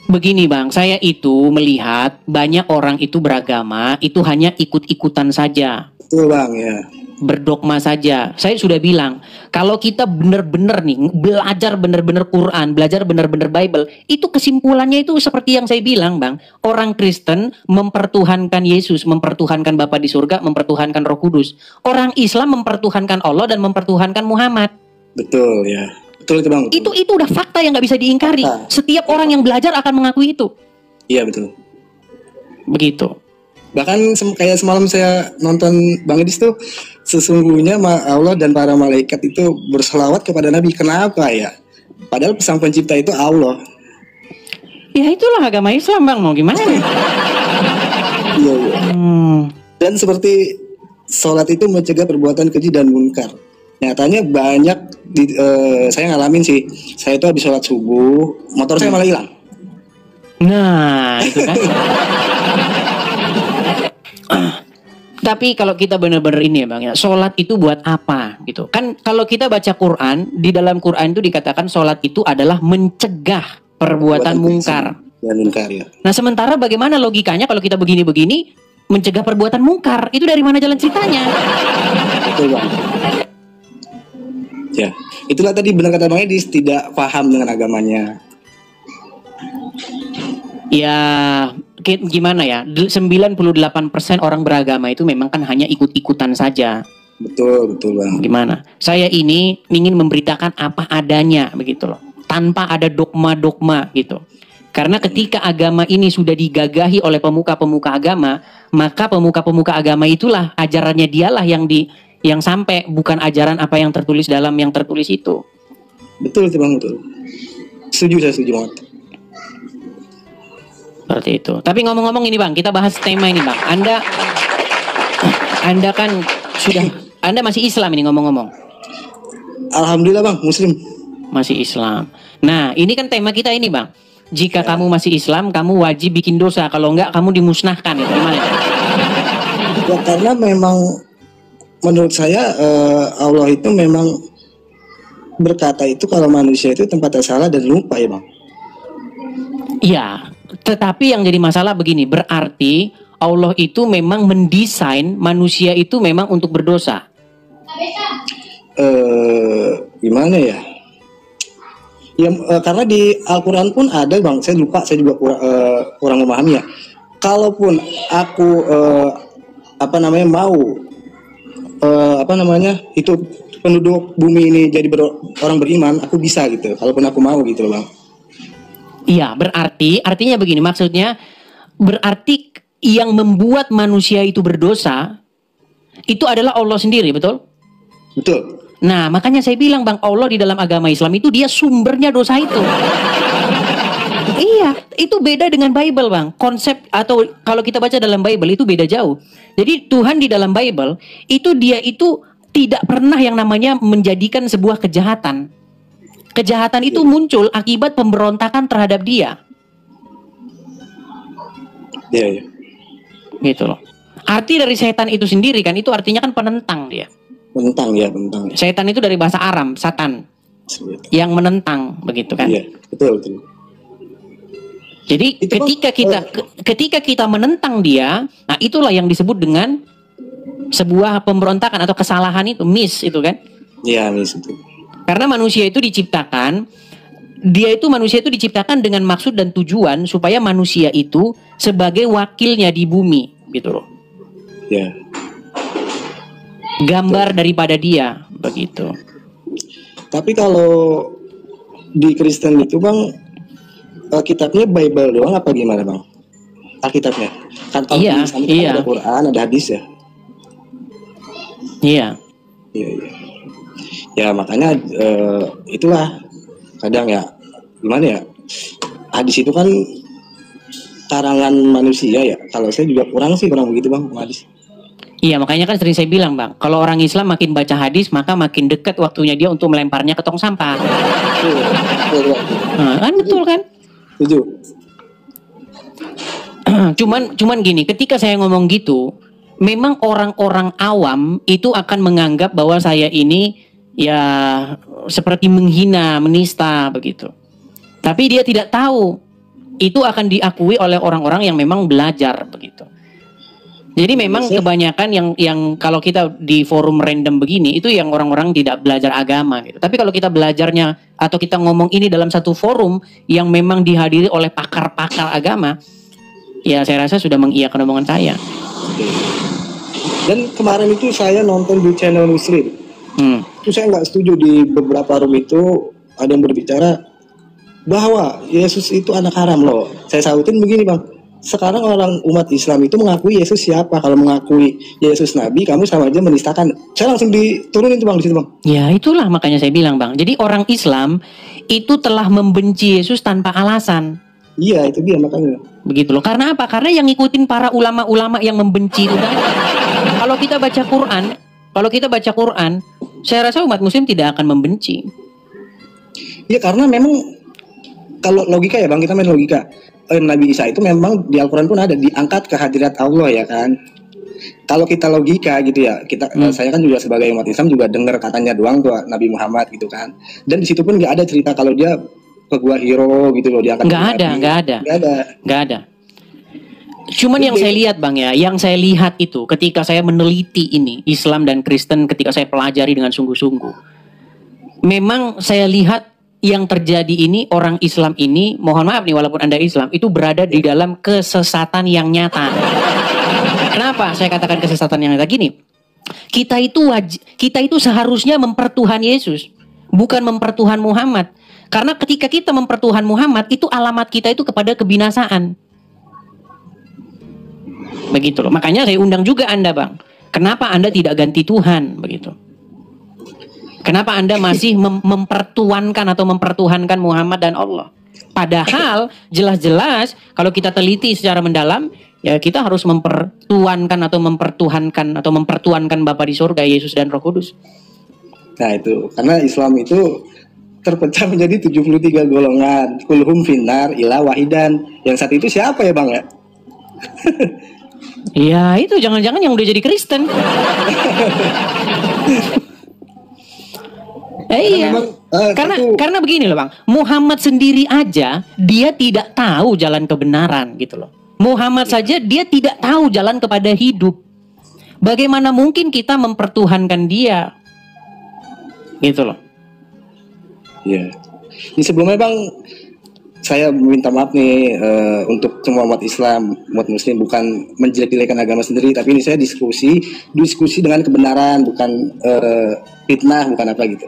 Begini Bang, saya itu melihat banyak orang itu beragama, itu hanya ikut-ikutan saja. Betul Bang, ya. Berdogma saja. Saya sudah bilang, kalau kita benar-benar nih belajar benar-benar Quran, belajar benar-benar Bible, itu kesimpulannya itu seperti yang saya bilang, Bang. Orang Kristen mempertuhankan Yesus, mempertuhankan Bapa di surga, mempertuhankan Roh Kudus. Orang Islam mempertuhankan Allah dan mempertuhankan Muhammad. Betul ya. Betul itu Bang. Betul. Itu udah fakta yang nggak bisa diingkari. Fakta. Setiap orang yang belajar akan mengakui itu. Iya betul. Begitu. Bahkan kayak semalam saya nonton Bang Edis tuh, sesungguhnya Allah dan para malaikat itu berselawat kepada Nabi. Kenapa ya? Padahal sang pencipta itu Allah. Ya itulah agama Islam Bang, mau gimana? Iya, iya. Dan seperti sholat itu mencegah perbuatan keji dan munkar. Nyatanya banyak saya ngalamin sih. Saya itu habis sholat subuh, motor saya malah hilang. Nah itu kan. Tapi kalau kita benar-benar ini ya Bang ya, sholat itu buat apa gitu kan? Kalau kita baca Quran, di dalam Quran itu dikatakan sholat itu adalah mencegah perbuatan mungkar. Ya. Nah sementara bagaimana logikanya kalau kita begini-begini mencegah perbuatan mungkar? Itu dari mana jalan ceritanya? Betul Bang. Ya, itulah tadi benar kata Bang Edis, tidak paham dengan agamanya. Ya gimana ya, 98% orang beragama itu memang kan hanya ikut-ikutan saja. Betul Bang. Gimana? Saya ini ingin memberitakan apa adanya begitu loh, tanpa ada dogma-dogma gitu. Karena ketika agama ini sudah digagahi oleh pemuka-pemuka agama, maka pemuka-pemuka agama itulah ajarannya dialah yang sampai, bukan ajaran apa yang tertulis dalam yang tertulis itu. Betul Bang, betul. Saya setuju banget. Seperti itu. Tapi ngomong-ngomong ini Bang, kita bahas tema ini Bang. Anda kan Anda masih Islam ini ngomong-ngomong. Alhamdulillah Bang, Muslim. Masih Islam. Nah, ini kan tema kita ini Bang. Jika kamu masih Islam, kamu wajib bikin dosa. Kalau enggak, kamu dimusnahkan. Itu gimana? Ya karena memang menurut saya Allah itu memang berkata itu kalau manusia itu tempatnya salah dan lupa ya Bang. Iya. Tetapi yang jadi masalah begini, berarti Allah itu memang mendesain manusia itu memang untuk berdosa. Gimana ya? Ya karena di Al-Quran pun ada Bang, saya lupa, saya juga kurang memahami ya. Kalaupun aku mau itu penduduk bumi ini jadi orang beriman, aku bisa gitu. Kalaupun aku mau gitu Bang. Iya, artinya begini, maksudnya berarti yang membuat manusia itu berdosa itu adalah Allah sendiri, betul? Betul. Nah, makanya saya bilang Bang, Allah di dalam agama Islam itu dia sumbernya dosa itu. Iya, itu beda dengan Bible Bang. Konsep atau kalau kita baca dalam Bible itu beda jauh. Jadi Tuhan di dalam Bible itu dia itu tidak pernah yang namanya menjadikan sebuah kejahatan. Kejahatan itu muncul akibat pemberontakan terhadap dia. Iya. Gitu loh. Arti dari setan itu sendiri kan, itu artinya kan penentang dia. Penentang. Setan itu dari bahasa Aram, satan. Yang menentang, begitu kan? Iya, betul. Jadi itu ketika kita menentang dia, nah itulah yang disebut dengan sebuah pemberontakan atau kesalahan itu, miss itu kan? Iya, miss itu. Karena manusia itu diciptakan dengan maksud dan tujuan supaya manusia itu sebagai wakilnya di bumi, gitu loh. Ya. Gambar daripada dia, begitu. Tapi kalau di Kristen itu Bang, kitabnya Bible doang apa gimana Bang? Alkitabnya. Kan kalau iya. ada Quran, ada hadis ya. Iya. Ya makanya itulah kadang ya gimana ya, hadis itu kan karangan manusia ya. Kalau saya juga kurang begitu Bang hadis. Iya, makanya kan sering saya bilang, Bang, kalau orang Islam makin baca hadis, maka makin dekat waktunya dia untuk melemparnya ke tong sampah. Betul. Nah, kan betul kan? Setuju. Cuman gini, ketika saya ngomong gitu, memang orang-orang awam itu akan menganggap bahwa saya ini ya seperti menghina, menista begitu. Tapi dia tidak tahu itu akan diakui oleh orang-orang yang memang belajar begitu. Jadi memang kebanyakan yang kalau kita di forum random begini itu yang orang-orang tidak belajar agama gitu. Tapi kalau kita belajarnya atau kita ngomong ini dalam satu forum yang memang dihadiri oleh pakar-pakar agama, ya saya rasa sudah mengiyakan omongan saya. Dan kemarin itu saya nonton di channel Muslim. Itu saya nggak setuju, di beberapa room itu ada yang berbicara bahwa Yesus itu anak haram loh. Saya sautin begini, Bang. Sekarang orang umat Islam itu mengakui Yesus siapa? Kalau mengakui Yesus Nabi, kamu sama aja menistakan. Saya langsung diturunin tuh, Bang, di situ, Bang. Ya itulah makanya saya bilang, Bang. Jadi orang Islam itu telah membenci Yesus tanpa alasan. Iya, itu dia makanya. Begitu loh. Karena apa? Karena yang ngikutin para ulama-ulama yang membenci itu kan. Kalau kita baca Quran, saya rasa umat Muslim tidak akan membenci. Iya, karena memang kalau logika ya, Bang, kita main logika. Nabi Isa itu memang di Al-Quran pun ada diangkat ke hadirat Allah ya kan. Kalau kita logika gitu ya, saya kan juga sebagai umat Islam juga dengar katanya doang tuh Nabi Muhammad gitu kan. Dan di situ pun nggak ada cerita kalau dia ke Gua Hiro gitu loh, diangkat. Nggak ada. Cuman yang saya lihat, Bang, ya, yang saya lihat itu ketika saya meneliti ini Islam dan Kristen, ketika saya pelajari dengan sungguh-sungguh, memang saya lihat yang terjadi ini, orang Islam ini, mohon maaf nih walaupun Anda Islam, itu berada di dalam kesesatan yang nyata. Kenapa saya katakan kesesatan yang nyata? Gini, kita itu seharusnya mempertuhan Yesus, bukan mempertuhan Muhammad. Karena ketika kita mempertuhan Muhammad, itu alamat kita itu kepada kebinasaan. Begitu loh. Makanya saya undang juga Anda, Bang. Kenapa Anda tidak ganti Tuhan? Begitu. Kenapa Anda masih mempertuankan atau mempertuhankan Muhammad dan Allah? Padahal jelas-jelas kalau kita teliti secara mendalam, ya kita harus mempertuankan atau mempertuankan Bapa di surga, Yesus dan Roh Kudus. Nah itu, karena Islam itu terpecah menjadi 73 golongan. Kulhum finnar ila wahidan. Yang satu itu siapa ya, Bang ya? Ya itu jangan-jangan yang udah jadi Kristen. Iya, karena begini loh, Bang. Muhammad sendiri aja dia tidak tahu jalan kebenaran gitu loh. Muhammad saja dia tidak tahu jalan kepada hidup. Bagaimana mungkin kita mempertuhankan dia? Gitu loh. Iya. Ini sebelumnya, Bang, saya minta maaf nih untuk semua umat Islam, umat Muslim, bukan menjelek-jelekan agama sendiri, tapi ini saya diskusi dengan kebenaran, bukan fitnah, bukan apa gitu.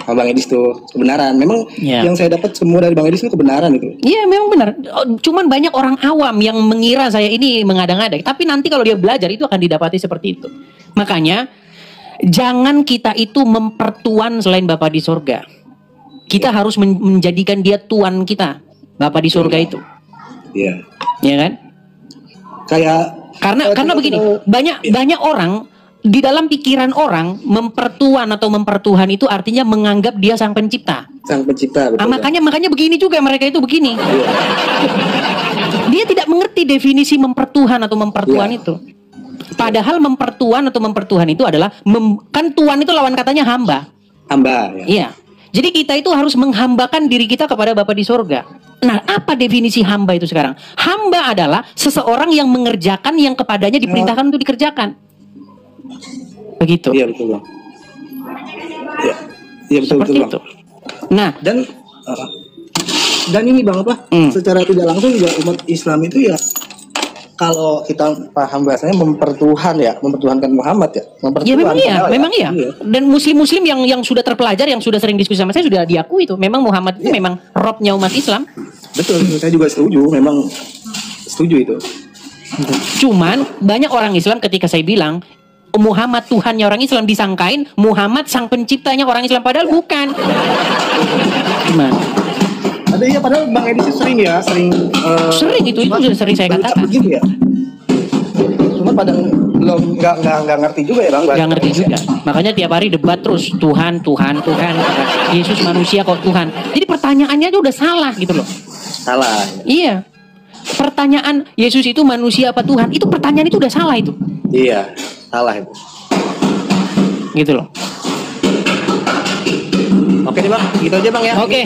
Bang Edis tuh kebenaran. Memang yang saya dapat semua dari Bang Edis itu kebenaran itu. Iya, memang benar. Cuman banyak orang awam yang mengira saya ini mengada-ngada. Tapi nanti kalau dia belajar itu akan didapati seperti itu. Makanya jangan kita itu mempertuan selain Bapa di surga. Kita harus menjadikan dia tuan kita, Bapa di surga itu. Iya. Iya kan? Karena begini, banyak orang di dalam pikiran orang mempertuan atau mempertuhan itu artinya menganggap dia sang pencipta. Sang pencipta, betul. Makanya begini juga mereka itu begini. Dia tidak mengerti definisi mempertuhan atau mempertuan itu. Padahal mempertuan atau mempertuhan itu adalah kan tuan itu lawan katanya hamba. Hamba. Ya. Iya. Jadi kita itu harus menghambakan diri kita kepada Bapa di surga. Nah, apa definisi hamba itu sekarang? Hamba adalah seseorang yang mengerjakan yang kepadanya diperintahkan untuk dikerjakan. Begitu. Iya, betul, Bang. Iya, betul, seperti betul, itu. Bang. Nah, dan ini, Bang, apa? Secara tidak langsung juga umat Islam itu ya, kalau kita paham bahasanya mempertuhankan Muhammad ya. Ya memang iya. Dan muslim-muslim yang sudah terpelajar, yang sudah sering diskusi sama saya sudah diakui itu. Memang Muhammad itu memang robnya umat Islam. Betul, saya juga setuju. Memang setuju itu. Cuman banyak orang Islam ketika saya bilang Muhammad Tuhannya orang Islam, disangkain Muhammad sang penciptanya orang Islam, padahal bukan. Gimana? Ada ya, padahal Bang Edi sering itu sudah sering saya katakan. Begini ya. teman-teman pada belum nggak ngerti juga ya bang. Nggak ngerti juga. Makanya tiap hari debat terus Tuhan. Yesus manusia kok Tuhan. Jadi pertanyaannya aja udah salah gitu loh. Salah. Iya. Pertanyaan Yesus itu manusia apa Tuhan? Itu pertanyaan itu udah salah itu. Iya, salah itu. Gitu loh. Oke nih bang, gitu aja bang ya. Oke.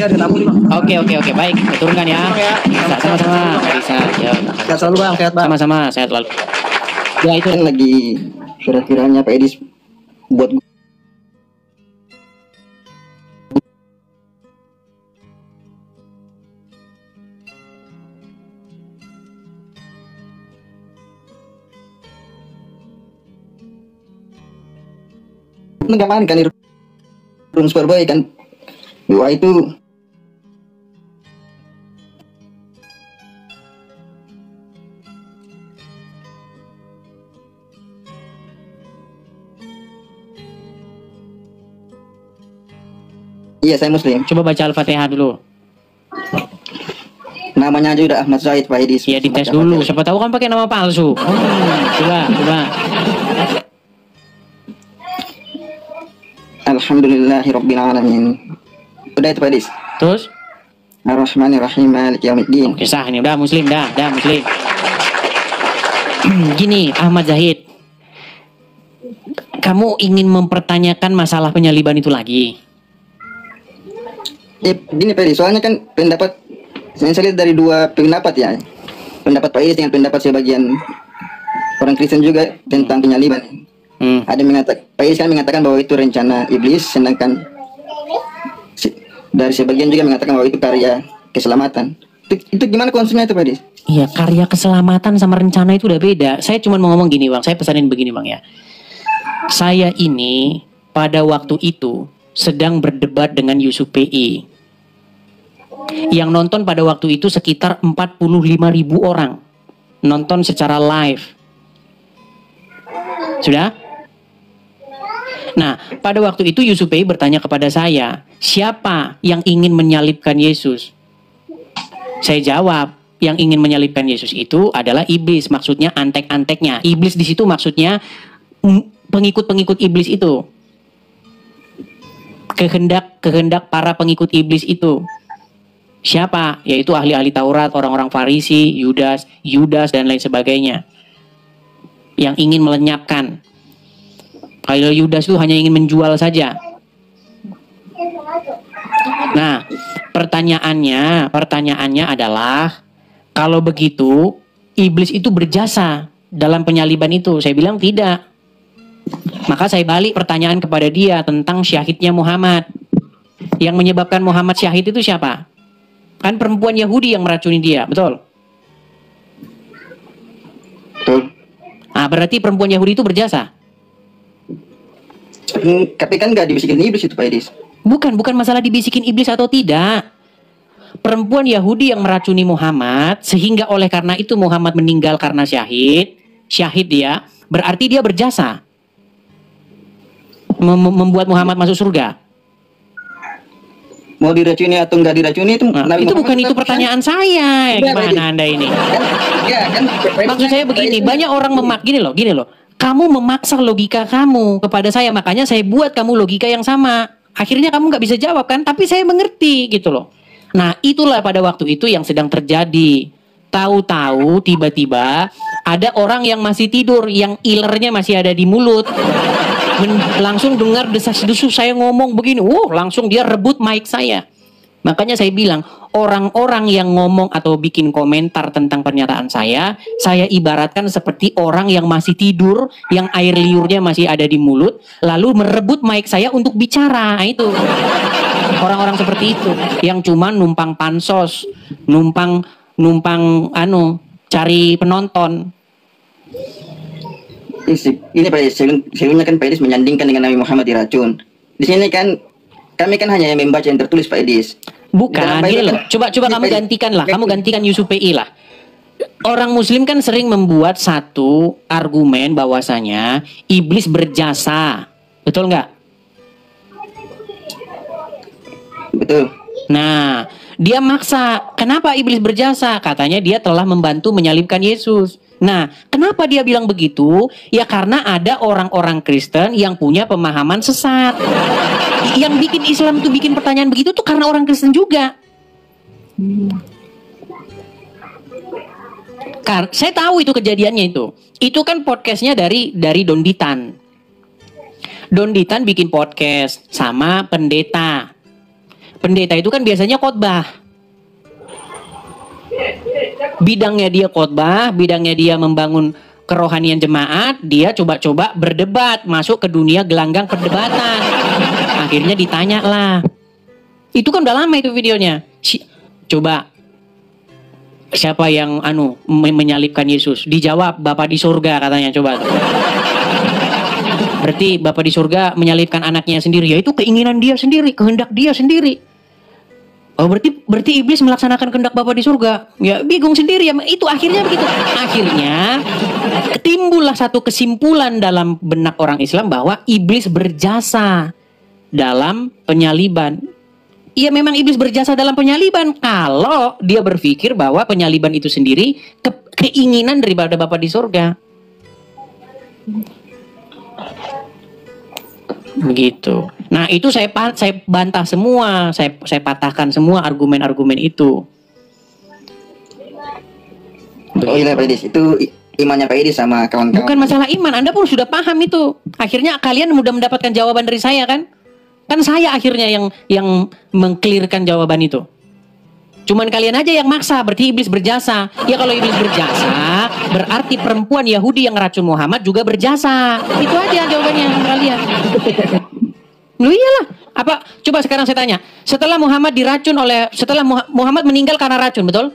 Oke, baik. Turunkan ya. Sama-sama. Bisa. Ya. Sehat selalu bang, sehat bang. Sama-sama, sehat selalu. Ya itu Kan lagi kira-kiranya Pak Edis buat negaman kan room Superboy kan. Wah itu iya, saya Muslim. coba baca Al-Fatihah dulu. Namanya aja udah Ahmad Zaid Pak Edis. Ya dites dulu. Siapa tahu kan pakai nama palsu. Coba. Alhamdulillahirrabbilalamin. Udah itu Pak Edis. Terus? Ar-Rahmanir-Rahim Maliki Yaumiddin. Oke, sah ini udah Muslim. Gini, Ahmad Zahid. Kamu ingin mempertanyakan masalah penyaliban itu lagi? Gini Pak Edis, soalnya kan pendapat saya lihat dari dua pendapat ya. Pendapat Pak Edis dengan pendapat sebagian orang Kristen juga tentang penyaliban. Ada Pak Edis kan mengatakan bahwa itu rencana iblis, sedangkan dari sebagian juga mengatakan bahwa itu karya keselamatan. Itu gimana konsepnya itu Pak Edis? Iya, karya keselamatan sama rencana itu udah beda. Saya cuma mau ngomong gini bang, saya pesanin begini bang ya. Saya ini pada waktu itu sedang berdebat dengan Yusuf PI. Yang nonton pada waktu itu sekitar 45.000 orang. Nonton secara live. Sudah? Nah, pada waktu itu Yusuf PI bertanya kepada saya, siapa yang ingin menyalibkan Yesus? Saya jawab, yang ingin menyalibkan Yesus itu adalah iblis, maksudnya antek-anteknya. Iblis di situ maksudnya pengikut-pengikut iblis itu. Kehendak para pengikut iblis itu. Siapa? Yaitu ahli-ahli Taurat, orang-orang Farisi, Yudas dan lain sebagainya. Yang ingin melenyapkan. Kalau Yudas itu hanya ingin menjual saja. Nah, pertanyaannya adalah, kalau begitu iblis itu berjasa dalam penyaliban itu? Saya bilang tidak. Maka saya balik pertanyaan kepada dia tentang syahidnya Muhammad. Yang menyebabkan Muhammad syahid itu siapa? Kan perempuan Yahudi yang meracuni dia, betul? Betul. Nah, berarti perempuan Yahudi itu berjasa? Tapi kan nggak dibisikin iblis itu Pak Edis. Bukan masalah dibisikin iblis atau tidak. Perempuan Yahudi yang meracuni Muhammad, sehingga oleh karena itu Muhammad meninggal karena syahid dia, berarti dia berjasa membuat Muhammad masuk surga. Mau diracuni atau nggak diracuni itu itu bukan itu pertanyaan saya. Gimana Anda ini? Maksud saya begini, banyak orang gini loh. Kamu memaksa logika kamu kepada saya, makanya saya buat kamu logika yang sama. Akhirnya kamu nggak bisa jawab kan, tapi saya mengerti gitu loh. Nah, itulah pada waktu itu yang sedang terjadi. Tahu-tahu tiba-tiba ada orang yang masih tidur, yang ilernya masih ada di mulut. Langsung dengar desas-desus saya ngomong begini. Langsung dia rebut mic saya. Makanya saya bilang, orang-orang yang ngomong atau bikin komentar tentang pernyataan saya ibaratkan seperti orang yang masih tidur, yang air liurnya masih ada di mulut, lalu merebut mic saya untuk bicara. Nah, itu orang-orang seperti itu yang cuma numpang pansos, numpang cari penonton. Ini Pak Edis, sebelumnya kan Pak Edis menyandingkan dengan Nabi Muhammad diracun. Di sini kan kami kan hanya yang membaca yang tertulis Pak Edis. Bukan, gini loh. Coba kamu gantikan lah. Kamu gantikan Yusuf PI lah. Orang Muslim kan sering membuat satu argumen bahwasanya iblis berjasa. Betul nggak? Betul. Nah, dia maksa. Kenapa iblis berjasa? Katanya dia telah membantu menyalibkan Yesus. Nah, kenapa dia bilang begitu? Ya karena ada orang-orang Kristen yang punya pemahaman sesat. Yang bikin Islam itu bikin pertanyaan begitu tuh karena orang Kristen juga. Saya tahu itu kejadiannya itu. Itu kan podcastnya dari Don Ditan. Don Ditan bikin podcast sama pendeta. Pendeta itu kan biasanya khotbah. Bidangnya dia khotbah, bidangnya dia membangun kerohanian jemaat, dia coba-coba berdebat, masuk ke dunia gelanggang perdebatan. Akhirnya ditanya lah. Itu kan udah lama itu videonya. Coba siapa yang menyalibkan Yesus? Dijawab Bapa di surga katanya, coba. Berarti Bapa di surga menyalibkan anaknya sendiri. Ya itu keinginan dia sendiri, kehendak dia sendiri. Oh berarti iblis melaksanakan kehendak Bapa di surga. Ya bingung sendiri ya. Itu akhirnya begitu. Akhirnya timbullah satu kesimpulan dalam benak orang Islam bahwa iblis berjasa dalam penyaliban. Iya memang iblis berjasa dalam penyaliban kalau dia berpikir bahwa penyaliban itu sendiri keinginan daripada Bapa di surga. Begitu. Nah itu saya bantah semua, saya patahkan semua argumen-argumen itu. Oh iya Pak Idis, itu imannya Pak Idis sama kawan-kawan. Bukan masalah iman, Anda pun sudah paham itu. Akhirnya kalian mudah mendapatkan jawaban dari saya kan? Kan saya akhirnya yang mengklirkan jawaban itu. Cuman kalian aja yang maksa, berarti iblis berjasa. Ya kalau iblis berjasa, berarti perempuan Yahudi yang racun Muhammad juga berjasa. Itu aja jawabannya kalian. Loh iyalah. Apa? Coba sekarang saya tanya. Setelah Muhammad Muhammad meninggal karena racun, betul?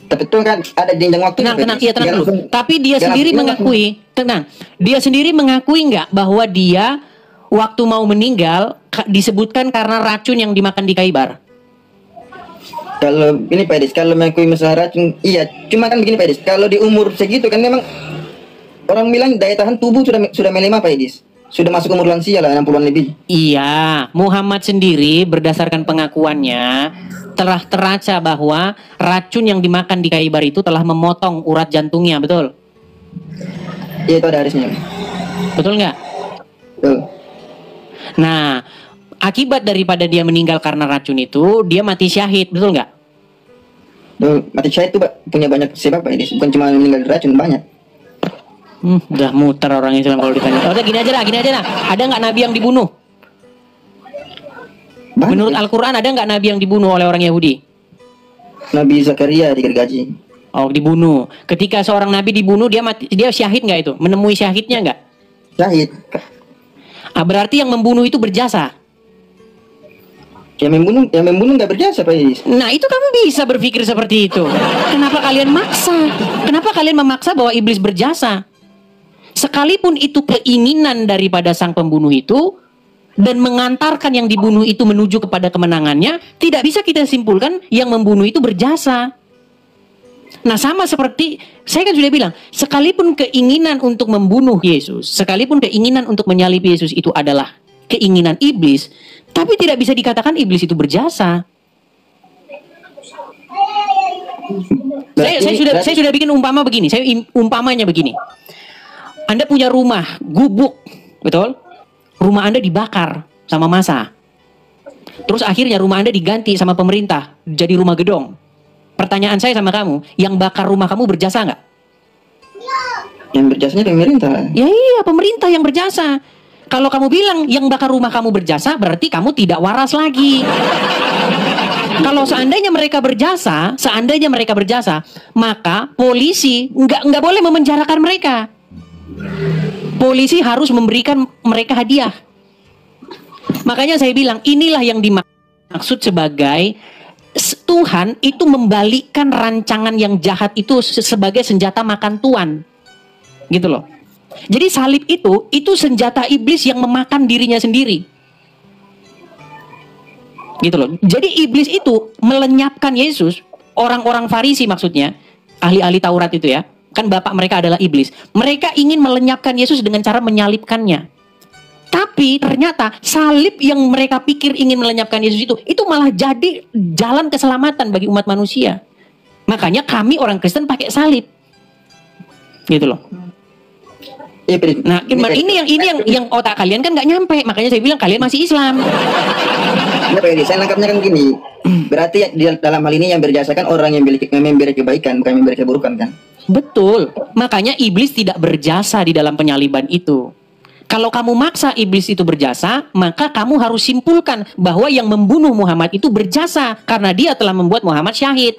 Tapi itu kan ada jenjang waktu. Tenang dulu. Tapi dia sendiri mengakui, dia sendiri mengakui nggak bahwa dia waktu mau meninggal disebutkan karena racun yang dimakan di Khaybar? Kalau ini Pak Idis, kalau mengakui masalah racun, iya. Cuma kan begini Pak Idis, kalau di umur segitu kan memang orang bilang daya tahan tubuh sudah melemah Pak Idis. Sudah masuk umur lansia lah, 60-an lebih. Iya, Muhammad sendiri berdasarkan pengakuannya telah teraca bahwa racun yang dimakan di Khaybar itu telah memotong urat jantungnya, betul? Iya, itu ada hadisnya. Betul nggak? Betul. Nah, akibat daripada dia meninggal karena racun itu, dia mati syahid, betul nggak? Mati syahid itu punya banyak sebab Pak Idis, bukan cuma meninggal racun, banyak. Udah muter orang Islam kalau ditanya. Udah gini aja lah. Ada nggak nabi yang dibunuh? Banyak. Menurut Al-Quran ada nggak nabi yang dibunuh oleh orang Yahudi? Nabi Zakaria digergaji. Oh, dibunuh. Ketika seorang nabi dibunuh, dia syahid nggak itu? Menemui syahidnya nggak? Syahid. Berarti yang membunuh itu berjasa. Yang membunuh nggak berjasa Pak Idis. Nah itu kamu bisa berpikir seperti itu. Kenapa kalian maksa? Kenapa kalian memaksa bahwa iblis berjasa? Sekalipun itu keinginan daripada sang pembunuh itu dan mengantarkan yang dibunuh itu menuju kepada kemenangannya, tidak bisa kita simpulkan yang membunuh itu berjasa. Nah sama seperti saya kan sudah bilang, sekalipun keinginan untuk membunuh Yesus, sekalipun keinginan untuk menyalib Yesus itu adalah keinginan iblis, tapi tidak bisa dikatakan iblis itu berjasa. Saya sudah bikin umpama begini. Umpamanya begini. Anda punya rumah gubuk, betul? Rumah Anda dibakar sama massa. Terus akhirnya rumah Anda diganti sama pemerintah jadi rumah gedong. Pertanyaan saya sama kamu, yang bakar rumah kamu berjasa nggak? Yang berjasanya pemerintah. Ya iya, pemerintah yang berjasa. Kalau kamu bilang yang bakar rumah kamu berjasa, berarti kamu tidak waras lagi. Kalau seandainya mereka berjasa, maka polisi nggak boleh memenjarakan mereka. Polisi harus memberikan mereka hadiah. Makanya saya bilang inilah yang dimaksud sebagai Tuhan itu membalikkan rancangan yang jahat itu sebagai senjata makan tuan, gitu loh. Jadi salib itu senjata iblis yang memakan dirinya sendiri. Gitu loh. Jadi iblis itu melenyapkan Yesus, orang-orang Farisi maksudnya, ahli-ahli Taurat itu ya. Kan bapak mereka adalah iblis. Mereka ingin melenyapkan Yesus dengan cara menyalibkannya. Tapi ternyata salib yang mereka pikir ingin melenyapkan Yesus itu malah jadi jalan keselamatan bagi umat manusia. Makanya kami orang Kristen pakai salib. Gitu loh. Nah, ini yang otak kalian kan nggak nyampe. Makanya saya bilang kalian masih Islam. Nah, Pak Edi, saya nangkapnya kan gini. Berarti dalam hal ini yang berjasa kan orang yang memberi kebaikan, bukan memberi keburukan kan? Betul. Makanya iblis tidak berjasa di dalam penyaliban itu. Kalau kamu maksa iblis itu berjasa, maka kamu harus simpulkan bahwa yang membunuh Muhammad itu berjasa karena dia telah membuat Muhammad syahid.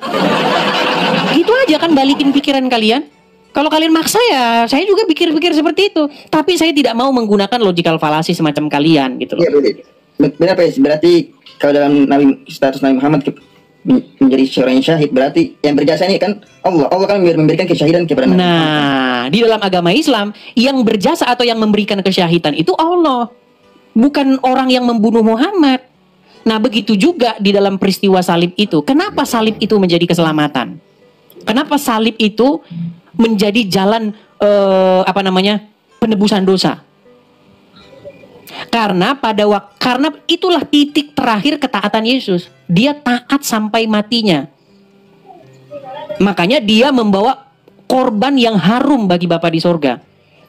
Gitu aja kan, balikin pikiran kalian. Kalau kalian maksa ya, saya juga pikir-pikir seperti itu. Tapi saya tidak mau menggunakan logical fallacy semacam kalian gitu loh. Iya, benar Pak. Berarti kalau dalam status Nabi Muhammad menjadi seorang yang syahid, berarti yang berjasa ini kan Allah. Allah kan memberikan kesyahidan kepada Nabi. Nah, di dalam agama Islam yang berjasa atau yang memberikan kesyahidan itu Allah, bukan orang yang membunuh Muhammad. Nah, begitu juga di dalam peristiwa salib itu. Kenapa salib itu menjadi keselamatan? Kenapa salib itu menjadi jalan penebusan dosa? Karena karena itulah titik terakhir ketaatan Yesus. Dia taat sampai matinya. Makanya dia membawa korban yang harum bagi Bapa di sorga.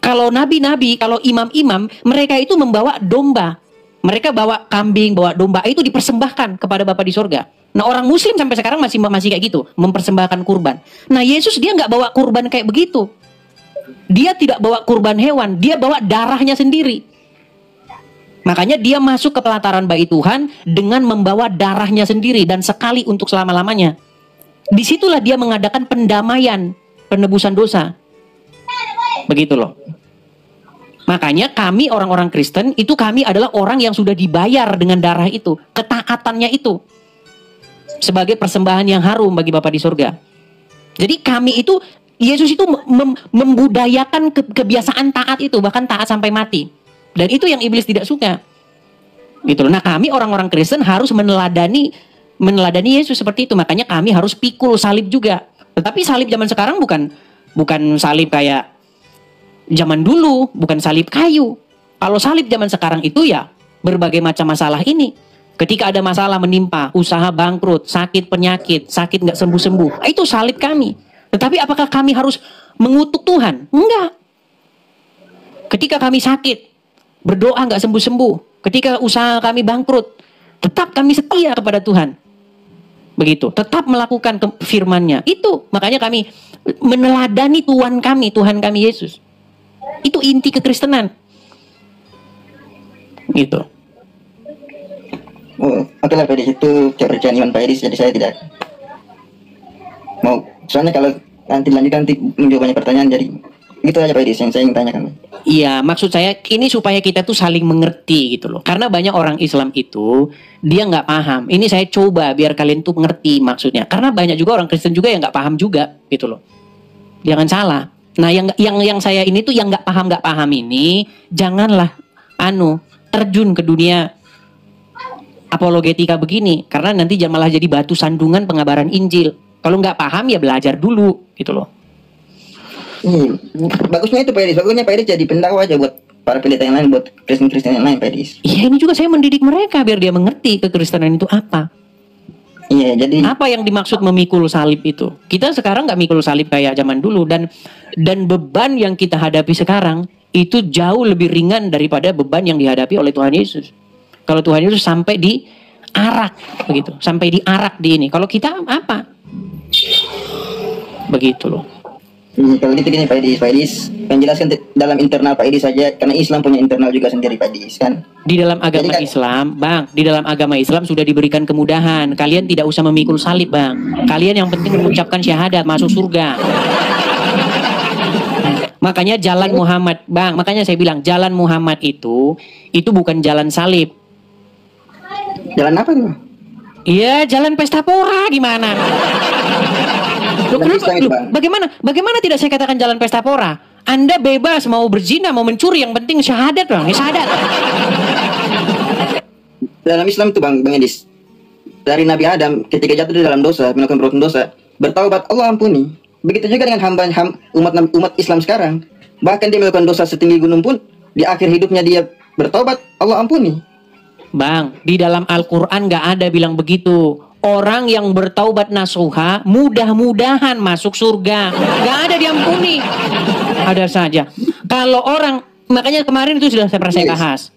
Kalau nabi-nabi, kalau imam-imam, mereka itu membawa domba. Mereka bawa kambing, bawa domba, itu dipersembahkan kepada Bapa di sorga. Nah, orang Muslim sampai sekarang masih kayak gitu, mempersembahkan kurban. Nah, Yesus dia nggak bawa kurban kayak begitu. Dia tidak bawa kurban hewan, dia bawa darahnya sendiri. Makanya dia masuk ke pelataran bait Tuhan dengan membawa darahnya sendiri dan sekali untuk selama-lamanya. Disitulah dia mengadakan pendamaian, penebusan dosa. Begitu loh. Makanya kami orang-orang Kristen itu kami adalah orang yang sudah dibayar dengan darah itu, ketaatannya itu. Sebagai persembahan yang harum bagi Bapa di sorga. Jadi kami itu, Yesus itu membudayakan kebiasaan taat itu, bahkan taat sampai mati. Dan itu yang iblis tidak suka. Gitu loh. Nah, kami orang-orang Kristen harus meneladani Yesus seperti itu. Makanya kami harus pikul salib juga. Tetapi salib zaman sekarang bukan salib kayak zaman dulu, bukan salib kayu. Kalau salib zaman sekarang itu ya berbagai macam masalah ini. Ketika ada masalah menimpa, usaha bangkrut, sakit penyakit, sakit nggak sembuh-sembuh, itu salib kami. Tetapi apakah kami harus mengutuk Tuhan? Enggak. Ketika kami sakit, berdoa nggak sembuh-sembuh, ketika usaha kami bangkrut, tetap kami setia kepada Tuhan. Begitu, tetap melakukan firman-Nya. Itu makanya kami meneladani Tuhan kami Yesus. Itu inti kekristenan. Gitu. Oh, oke lah Pak Edis, itu kepercayaan iman Pak Edis, jadi saya tidak mau. Soalnya kalau nanti menjawab banyak pertanyaan, jadi gitu aja Pak Edis yang saya ingin tanyakan. Iya, maksud saya ini supaya kita tuh saling mengerti gitu loh. Karena banyak orang Islam itu dia nggak paham. Ini saya coba biar kalian tuh mengerti maksudnya. Karena banyak juga orang Kristen juga yang nggak paham juga gitu loh. Jangan salah. Nah, yang saya ini tuh yang nggak paham ini, janganlah terjun ke dunia apologetika begini, karena nanti malah jadi batu sandungan pengabaran Injil. Kalau nggak paham ya belajar dulu gitu loh. Bagusnya itu Pak Edis, bagusnya Pak Edis jadi pendakwah aja buat para pendeta yang lain, buat Kristen-Kristen yang lain Pak Edis. Iya, ini juga saya mendidik mereka biar dia mengerti kekristenan itu apa. Iya, jadi apa yang dimaksud memikul salib itu? Kita sekarang nggak mikul salib kayak zaman dulu, dan beban yang kita hadapi sekarang itu jauh lebih ringan daripada beban yang dihadapi oleh Tuhan Yesus. Kalau Tuhan Yesus sampai diarak begitu, sampai diarak di ini. Kalau kita apa? Begitu loh. Kalau gitu gini Pak Edis menjelaskan dalam internal Pak Edis saja, karena Islam punya internal juga sendiri Pak Edis kan. Di dalam agama Islam, Bang, di dalam agama Islam sudah diberikan kemudahan. Kalian tidak usah memikul salib, Bang. Kalian yang penting mengucapkan syahadat masuk surga. Makanya jalan Muhammad, Bang, makanya saya bilang jalan Muhammad itu bukan jalan salib. Jalan apa tuh? Iya, jalan pesta pora gimana? Loh, kenapa? Loh, bagaimana tidak saya katakan jalan pesta pora? Anda bebas mau berzina, mau mencuri, yang penting syahadat, Bang. Syahadat. Dalam Islam itu Bang Edis, dari Nabi Adam ketika jatuh di dalam dosa, melakukan perbuatan dosa, bertaubat Allah ampuni. Begitu juga dengan umat Islam sekarang. Bahkan dia melakukan dosa setinggi gunung pun, di akhir hidupnya dia bertobat Allah ampuni. Bang, di dalam Al-Quran nggak ada bilang begitu. Orang yang bertaubat nasuha mudah-mudahan masuk surga. Nggak ada diampuni. Ada saja. Kalau orang, makanya kemarin itu sudah pernah saya bahas.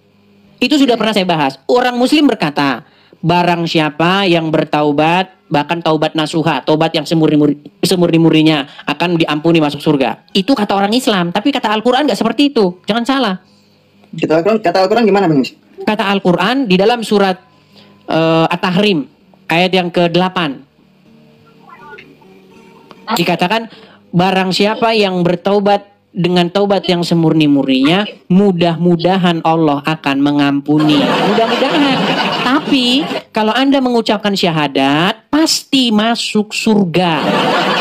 Itu sudah pernah saya bahas. Orang muslim berkata, barang siapa yang bertaubat, bahkan taubat nasuha, taubat yang semurni-murninya akan diampuni masuk surga. Itu kata orang Islam. Tapi kata Al-Quran nggak seperti itu. Jangan salah. Kata Al-Quran gimana Bang? Kata Al-Quran di dalam surat At-Tahrim ayat yang ke-8 dikatakan, barang siapa yang bertaubat dengan taubat yang semurni-murninya, mudah-mudahan Allah akan mengampuni. Mudah-mudahan. Tapi kalau Anda mengucapkan syahadat, pasti masuk surga.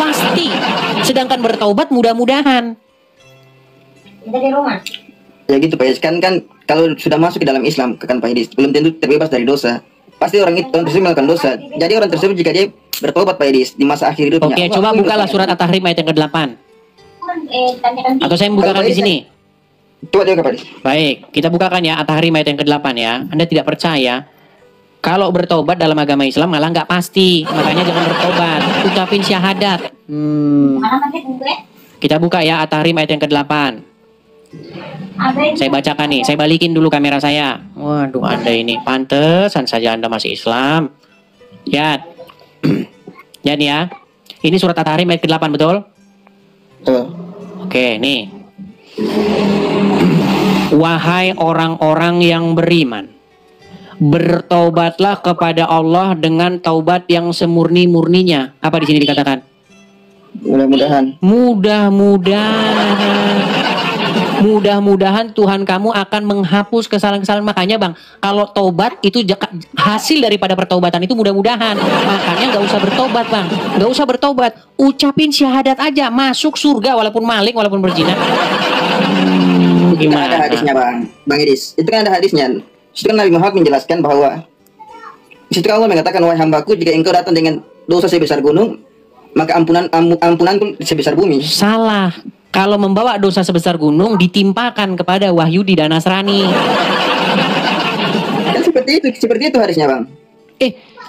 Pasti. Sedangkan bertaubat mudah-mudahan. Ya gitu Pak Idris, kan kalau sudah masuk ke dalam Islam kan Pak Idris, belum tentu terbebas dari dosa. Pasti orang tersebut melakukan dosa. Jadi orang tersebut jika dia bertobat Pak Idris di masa akhir hidupnya. Oke, coba bukalah surat At-Tahrim ayat yang ke-8. Atau saya membukakan di sini. Coba Pak Idris. Baik, kita bukakan ya At-Tahrim ayat yang ke-8 ya. Anda tidak percaya? Kalau bertobat dalam agama Islam malah nggak pasti. Makanya jangan bertobat. Ucapin syahadat. Kita buka ya At-Tahrim ayat yang ke-8. Saya bacakan nih, saya balikin dulu kamera saya. Waduh, Anda ini pantesan saja Anda masih Islam. Lihat. Lihat ya. Ini surat At-Tahrim ayat ke-8, betul? Betul. Oke, nih. Wahai orang-orang yang beriman, bertaubatlah kepada Allah dengan taubat yang semurni-murninya. Apa di sini dikatakan? Mudah-mudahan. Mudah-mudahan Tuhan kamu akan menghapus kesalahan-kesalahan. Makanya Bang, kalau taubat itu hasil daripada pertaubatan itu mudah-mudahan. Makanya nggak usah bertobat Bang, nggak usah bertobat, ucapin syahadat aja, masuk surga walaupun maling, walaupun berzina. Gimana? Ada hadisnya Bang Idris. Itu kan ada hadisnya. Itu kan Nabi Muhammad menjelaskan bahwa di situ Allah mengatakan, wahai hambaku, jika engkau datang dengan dosa sebesar gunung, maka ampunanku sebesar bumi. Salah. Kalau membawa dosa sebesar gunung ditimpakan kepada Wahyudi dan Nasrani. Kan seperti itu hadisnya Bang.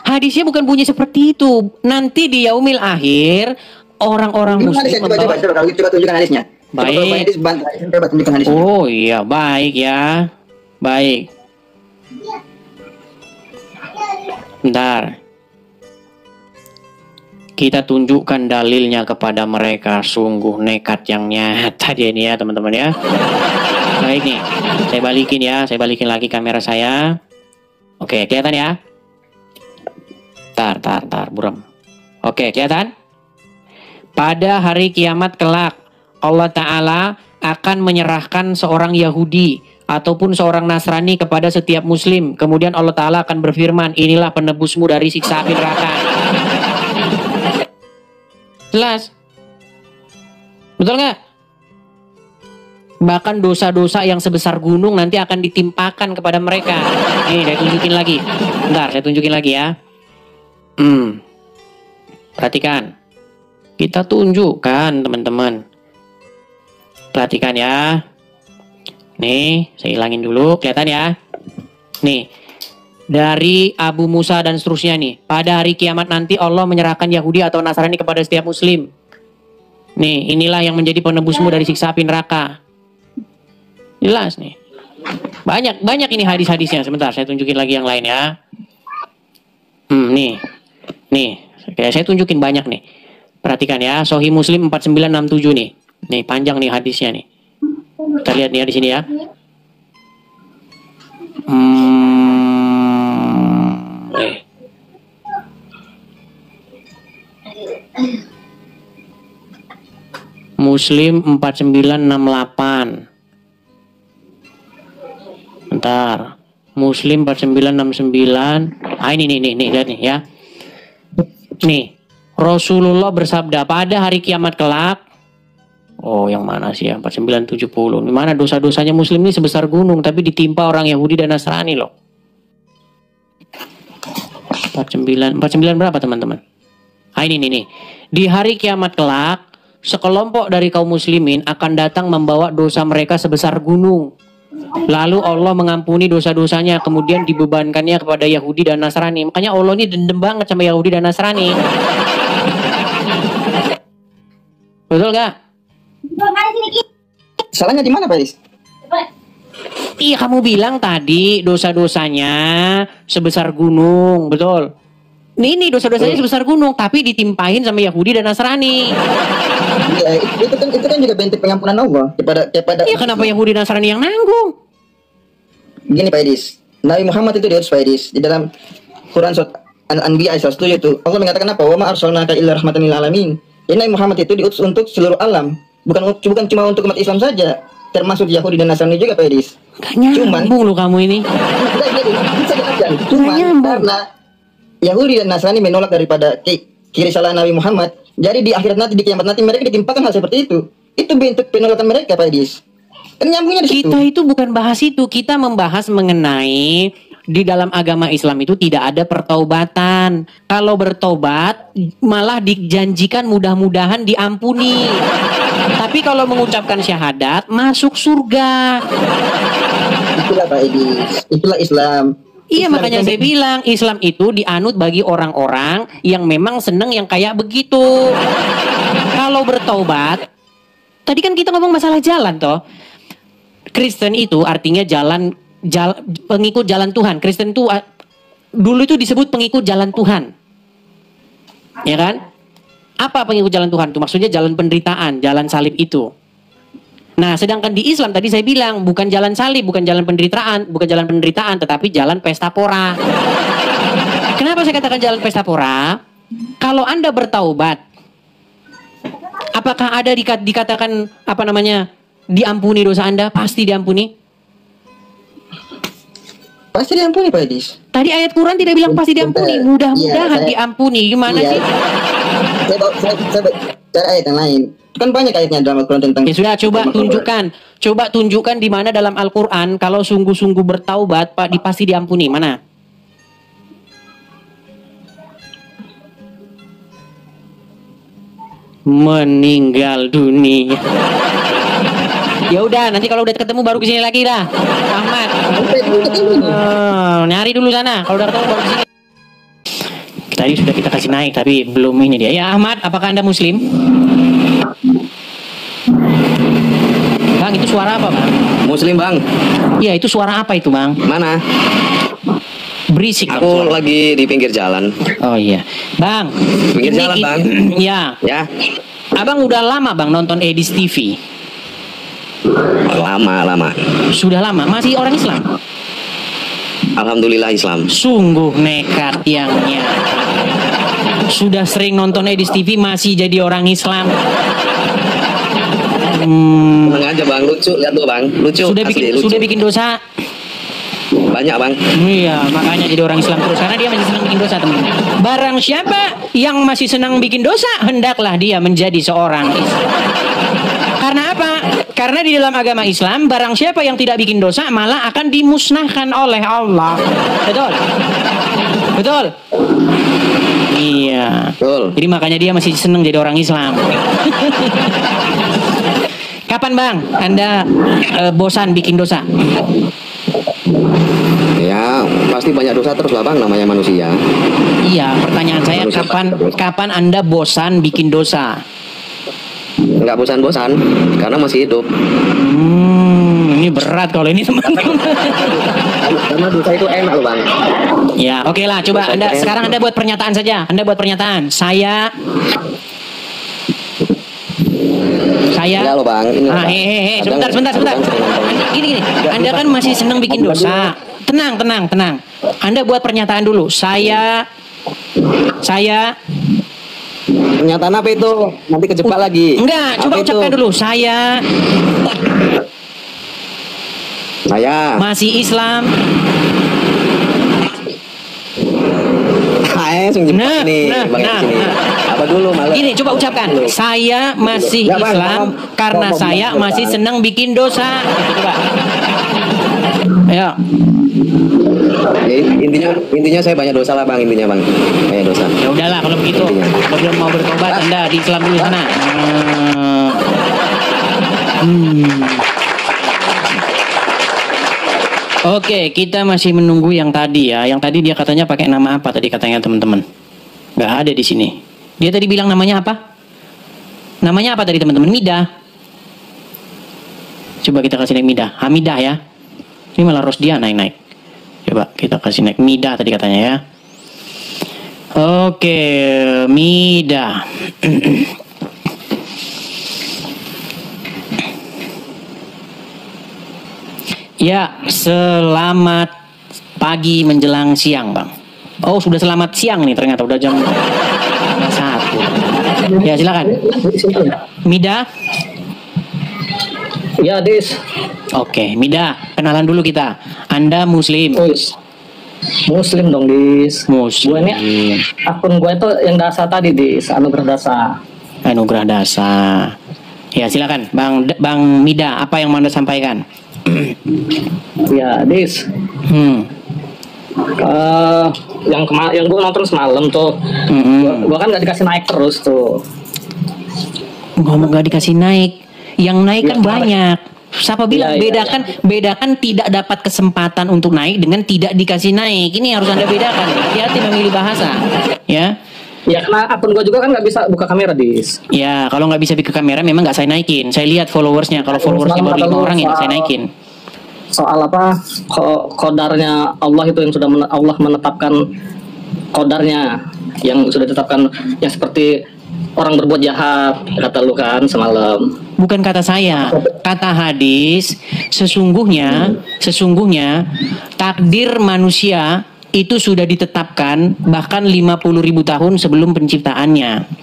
Hadisnya bukan bunyi seperti itu. Nanti di yaumil akhir orang-orang muslim membawa. Coba tunjukkan hadisnya. Baik. Coba tunjukkan hadisnya. Oh iya, baik ya. Baik. Bentar. Kita tunjukkan dalilnya kepada mereka. Sungguh nekat yang nyata dia ini ya teman-teman ya. Baik nih, saya balikin ya. Saya balikin lagi kamera saya. Oke, kelihatan ya. Tar, buram. Oke, kelihatan? Pada hari kiamat kelak, Allah Ta'ala akan menyerahkan seorang Yahudi ataupun seorang Nasrani kepada setiap Muslim. Kemudian Allah Ta'ala akan berfirman, inilah penebusmu dari siksa api neraka. Jelas? Betul nggak? Bahkan dosa-dosa yang sebesar gunung nanti akan ditimpakan kepada mereka. Nih, saya tunjukin lagi. Bentar, saya tunjukin lagi ya. Perhatikan. Kita tunjukkan, teman-teman. Perhatikan ya. Nih, saya hilangin dulu. Kelihatan ya? Nih. Dari Abu Musa dan seterusnya nih. Pada hari kiamat nanti Allah menyerahkan Yahudi atau Nasrani kepada setiap Muslim. Nih, inilah yang menjadi penebusmu dari siksa api neraka. Jelas nih. Banyak ini hadis-hadisnya. Sebentar, saya tunjukin lagi yang lain ya. Nih. Oke, saya tunjukin banyak nih. Perhatikan ya, Sahih Muslim 4967 nih. Nih, panjang nih hadisnya nih. Kita lihat nih ya di sini ya. Muslim 4968. Bentar. Muslim 4969. Ini nih, lihat nih ya. Nih, Rasulullah bersabda pada hari kiamat kelak. Oh, yang mana sih ya? 4970. Di mana dosa-dosanya Muslim ini sebesar gunung tapi ditimpa orang Yahudi dan Nasrani loh. 49 berapa teman-teman? Ini nih. Di hari kiamat kelak, sekelompok dari kaum muslimin akan datang membawa dosa mereka sebesar gunung. Lalu Allah mengampuni dosa-dosanya, kemudian dibebankannya kepada Yahudi dan Nasrani. Makanya Allah ini dendam banget sama Yahudi dan Nasrani. Betul gak? Salahnya di mana, Pak Is? Iya, kamu bilang tadi dosa-dosanya sebesar gunung, betul? Ini dosa-dosanya sebesar gunung, tapi ditimpahin sama Yahudi dan Nasrani. Ya, itu kan juga bentuk pengampunan Allah kepada. Iya, kenapa Yahudi dan Nasrani yang nanggung? Gini Pak Idis, Nabi Muhammad itu diutus Pak Idis di dalam Quran surat Al-Anbiya ayat 107 itu Allah mengatakan apa? Wa ma arsalnaka illa rahmatan lil alamin. Jadi Nabi Muhammad itu diutus untuk seluruh alam, bukan cuma untuk umat Islam saja, termasuk Yahudi dan Nasrani juga Pak Idis. Gak nyambung lu kamu ini. Bisa cuman karena Yahudi dan Nasrani menolak daripada kiri salah Nabi Muhammad. Jadi di akhirat nanti, di kiamat nanti mereka ditimpakan hal seperti itu. Itu bentuk penolakan mereka, Pak Idis. Kan nyambungnya di situ. Kita itu bukan bahas itu. Kita membahas mengenai di dalam agama Islam itu tidak ada pertaubatan. Kalau bertobat malah dijanjikan mudah-mudahan diampuni. Tapi kalau mengucapkan syahadat masuk surga. Itulah Pak Idis. Itulah Islam. Iya, makanya saya bilang Islam itu dianut bagi orang-orang yang memang seneng yang kayak begitu. Kalau bertaubat, tadi kan kita ngomong masalah jalan toh. Kristen itu artinya pengikut jalan Tuhan. Kristen itu dulu itu disebut pengikut jalan Tuhan. Ya kan? Apa pengikut jalan Tuhan itu? Maksudnya jalan penderitaan, jalan salib itu. Nah, sedangkan di Islam tadi saya bilang bukan jalan salib, bukan jalan penderitaan, tetapi jalan pesta pora. Kenapa saya katakan jalan pesta pora? Kalau Anda bertaubat, apakah ada dikatakan diampuni dosa Anda? Pasti diampuni. Pasti diampuni Pak Idis. Tadi ayat Quran tidak bilang pasti diampuni, mudah-mudahan diampuni. Gimana sih? Saya baca ayat yang lain. Kan banyak ayatnya dalam Al-Quran tentang. Ya sudah, coba tunjukkan di mana dalam Al-Quran kalau sungguh-sungguh bertaubat Pak pasti diampuni. Mana? Meninggal dunia. Ya udah, nanti kalau udah ketemu baru kesini lagi dah, Ahmad. Nyari dulu sana. Kalau udah ketemu baru kesini. Tadi sudah kita kasih naik, tapi belum ini dia. Ya Ahmad, apakah Anda Muslim? Bang, itu suara apa Bang? Muslim Bang. Iya, itu suara apa itu Bang? Mana? Berisik. Aku lagi di pinggir jalan. Oh iya, Bang. Pinggir jalan Bang. Ya. Ya. Abang udah lama Bang nonton Edis TV? Lama. Sudah lama. Masih orang Islam? Alhamdulillah Islam. Sungguh nekat yang nyata. Sudah sering nonton Edis TV masih jadi orang Islam. Tenang aja Bang, lucu, lihat tuh Bang, lucu. Sudah bikin dosa. Banyak Bang. Iya, makanya jadi orang Islam terus karena dia masih senang bikin dosa teman. Barang siapa yang masih senang bikin dosa, hendaklah dia menjadi seorang Islam. Karena apa? Karena di dalam agama Islam barang siapa yang tidak bikin dosa malah akan dimusnahkan oleh Allah. Betul? Iya. Betul. Jadi makanya dia masih senang jadi orang Islam. Kapan Bang Anda bosan bikin dosa? Ya, pasti banyak dosa terus lah Bang, namanya manusia. Iya, pertanyaan saya kapan Anda bosan bikin dosa? Nggak bosan-bosan, karena masih hidup. Ini berat kalau ini teman-teman. Karena dosa itu enak loh Bang. Ya, oke lah, coba sekarang Anda buat pernyataan saja. Anda buat pernyataan. Saya ya loh Bang. Ini sebentar. Gini. Anda kan masih senang bikin dosa. Tenang. Anda buat pernyataan dulu. Saya pernyataan apa itu? Nanti kejebak lagi. Enggak, coba ucapkan dulu. Saya masih Islam. Apa dulu malah? Gini, coba ucapkan. Saya masih Islam karena saya masih senang bikin dosa. Coba. Ayo. Intinya saya banyak dosa lah Bang, intinya Bang. Banyak dosa. Ya udahlah kalau begitu. Kalau belum mau bertobat Anda di Islam dulu sana. Oke, kita masih menunggu yang tadi ya. Yang tadi dia katanya pakai nama apa tadi katanya teman-teman? Nggak ada di sini. Dia tadi bilang namanya apa? Namanya apa tadi teman-teman? Midah. Coba kita kasih naik Midah. Hamidah ya. Ini malah Rosdia naik-naik. Coba kita kasih naik Midah tadi katanya ya. Oke, Midah. Ya, selamat pagi menjelang siang, Bang. Oh, sudah selamat siang nih ternyata udah jam 1. Ya, silakan. Mida. Ya, Dis. Oke, Mida, kenalan dulu kita. Anda Muslim. Muslim dong, Dis. Muslim. Gue ini akun gue itu yang dasar tadi, Dis. Anugerah Dasa. Anugerah Dasa. Ya, silakan, Bang Mida. Apa yang mau Anda sampaikan? Ya, Dis. Yang gue nonton semalam tuh, gue kan gak dikasih naik terus tuh. Ngomong gak dikasih naik, yang naik kan banyak. Siapa bilang? Bedakan tidak dapat kesempatan untuk naik dengan tidak dikasih naik. Ini harus Anda bedakan. Hati-hati memilih bahasa. Ya. Ya, karena akun gue juga kan nggak bisa buka kamera, Dis. Ya, kalau nggak bisa buka kamera memang nggak saya naikin. Saya lihat followersnya. Kalau followersnya baru 5 orang ya nggak saya naikin. Soal apa? Kodarnya Allah itu yang sudah Allah menetapkan kodarnya yang sudah ditetapkan, yang seperti orang berbuat jahat kata lu kan semalam. Bukan kata saya, kata hadis. Sesungguhnya takdir manusia itu sudah ditetapkan bahkan 50.000 tahun sebelum penciptaannya.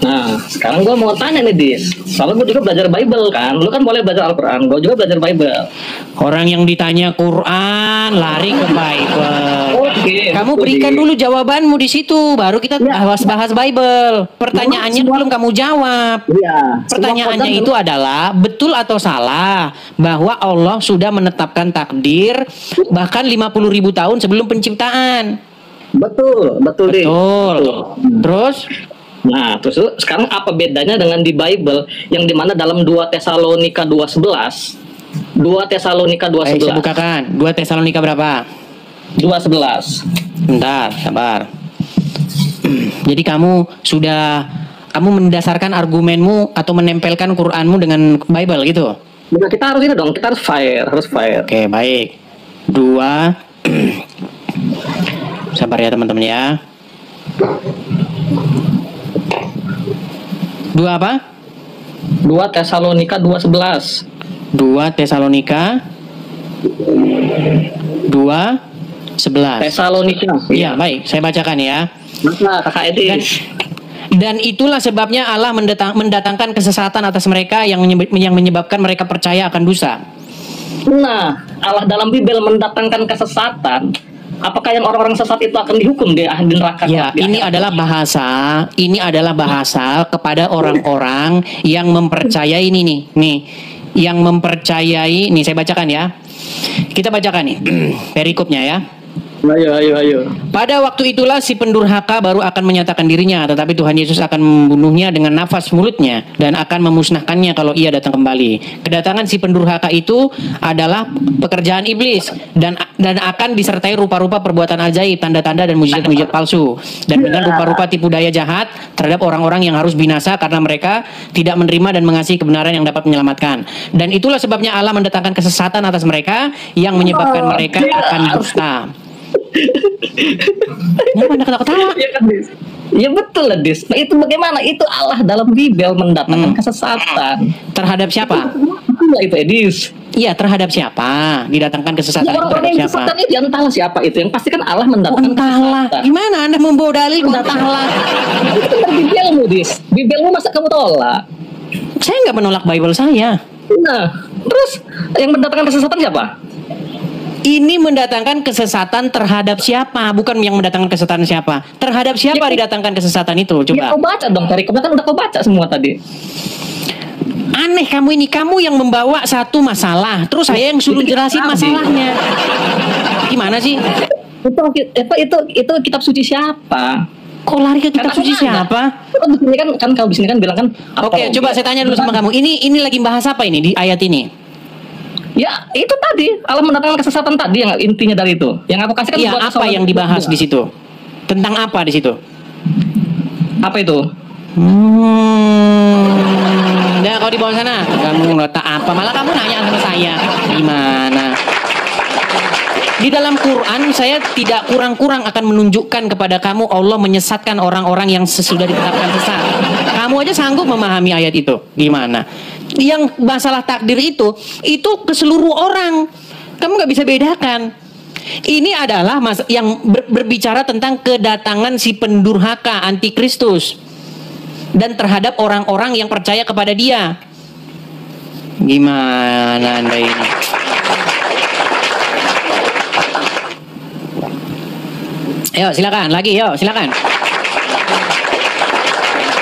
Nah, sekarang gue mau tanya nih, Dis. Soalnya gue juga belajar Bible kan. Lu kan boleh belajar Al-Quran, gue juga belajar Bible. Orang yang ditanya Quran lari ke Bible. Oke, kamu berikan dulu jawabanmu di situ, baru kita bahas Bible. Pertanyaannya belum kamu jawab. Iya. Pertanyaannya itu adalah betul atau salah bahwa Allah sudah menetapkan takdir bahkan 50.000 tahun sebelum penciptaan. Betul, Dis. Terus? Nah, terus sekarang apa bedanya dengan di Bible yang dimana dalam 2 Tesalonika 2:11? 2 Tesalonika 2:11. Saya bukakan. 2 Tesalonika berapa? 2:11. Bentar, sabar. Jadi kamu mendasarkan argumenmu atau menempelkan Quranmu dengan Bible gitu? Nah, kita harus ini dong, kita harus fair. Oke, baik. 2 sabar ya teman-teman ya. 2 apa? 2 Tesalonika 2:11. 2 Tesalonika 2:11. Tesalonika. Iya, baik. Saya bacakan ya. Nah, Kakak Edis. Dan itulah sebabnya Allah mendatangkan kesesatan atas mereka yang menyebabkan mereka percaya akan dosa. Nah, Allah dalam Bible mendatangkan kesesatan. Apakah yang orang-orang sesat itu akan dihukum di neraka? Ya, ini adalah bahasa kepada orang-orang yang mempercayai ini nih, yang mempercayai. Nih saya bacakan ya. Kita bacakan nih perikopnya ya. Ayo. Pada waktu itulah si pendurhaka baru akan menyatakan dirinya, tetapi Tuhan Yesus akan membunuhnya dengan nafas mulutnya dan akan memusnahkannya kalau ia datang kembali. Kedatangan si pendurhaka itu adalah pekerjaan iblis dan akan disertai rupa-rupa perbuatan ajaib, tanda-tanda dan mujizat-mujizat palsu, dan dengan rupa-rupa tipu daya jahat terhadap orang-orang yang harus binasa karena mereka tidak menerima dan mengasihi kebenaran yang dapat menyelamatkan. Dan itulah sebabnya Allah mendatangkan kesesatan atas mereka yang menyebabkan mereka akan dusta. Kenapa Anda ketawa-ketawa? Ya betul lah, Dis. Nah itu bagaimana? Itu Allah dalam Bible mendatangkan kesesatan. Terhadap siapa? Itu Edis. Iya, terhadap siapa? Didatangkan kesesatan ya, terhadap siapa? Kesesatan itu entahlah siapa itu. Yang pasti kan Allah mendatangkan kesesatan. Gimana Anda membawa dalil entahlah? Itu kan dari Bible-mu, Dis. Bible-mu masa kamu tolak? Saya nggak menolak Bible saya. Nah, terus yang mendatangkan kesesatan siapa? Ini mendatangkan kesesatan terhadap siapa? Bukan yang mendatangkan kesesatan siapa? Terhadap siapa didatangkan kesesatan itu? Coba. Ya kau baca dong, dari kemarin kan udah kau baca semua tadi. Aneh kamu ini, kamu yang membawa satu masalah, terus saya yang suruh jelasin masalahnya. Gimana sih? Itu kitab suci siapa? Kok lari ke kitab suci siapa? Kalau di sini kan bilang kan. Oke, coba saya tanya dulu sama kamu. Ini lagi bahas apa ini di ayat ini? Ya itu tadi Allah mendatangkan kesesatan tadi yang intinya dari itu. Yang aku kasih kan ya, apa yang dibahas di situ? Tentang apa di situ? Apa itu? Udah kau di bawah sana. Kamu letak apa? Malah kamu nanya sama saya. Gimana? Di dalam Quran saya tidak kurang-kurang akan menunjukkan kepada kamu Allah menyesatkan orang-orang yang sudah ditetapkan sesat. Kamu aja sanggup memahami ayat itu. Gimana? Yang masalah takdir itu ke seluruh orang. Kamu nggak bisa bedakan. Ini adalah yang berbicara tentang kedatangan si pendurhaka antikristus dan terhadap orang-orang yang percaya kepada dia. Gimana Anda ini? Ayo silakan lagi, yuk silakan.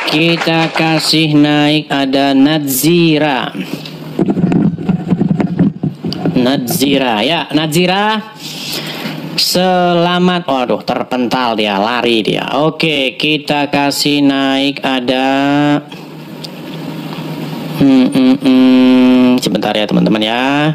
Kita kasih naik ada Nadzira. Nadzira ya, Nadzira. Selamat. Waduh, terpental dia, lari dia. Oke, kita kasih naik ada sebentar ya teman-teman ya.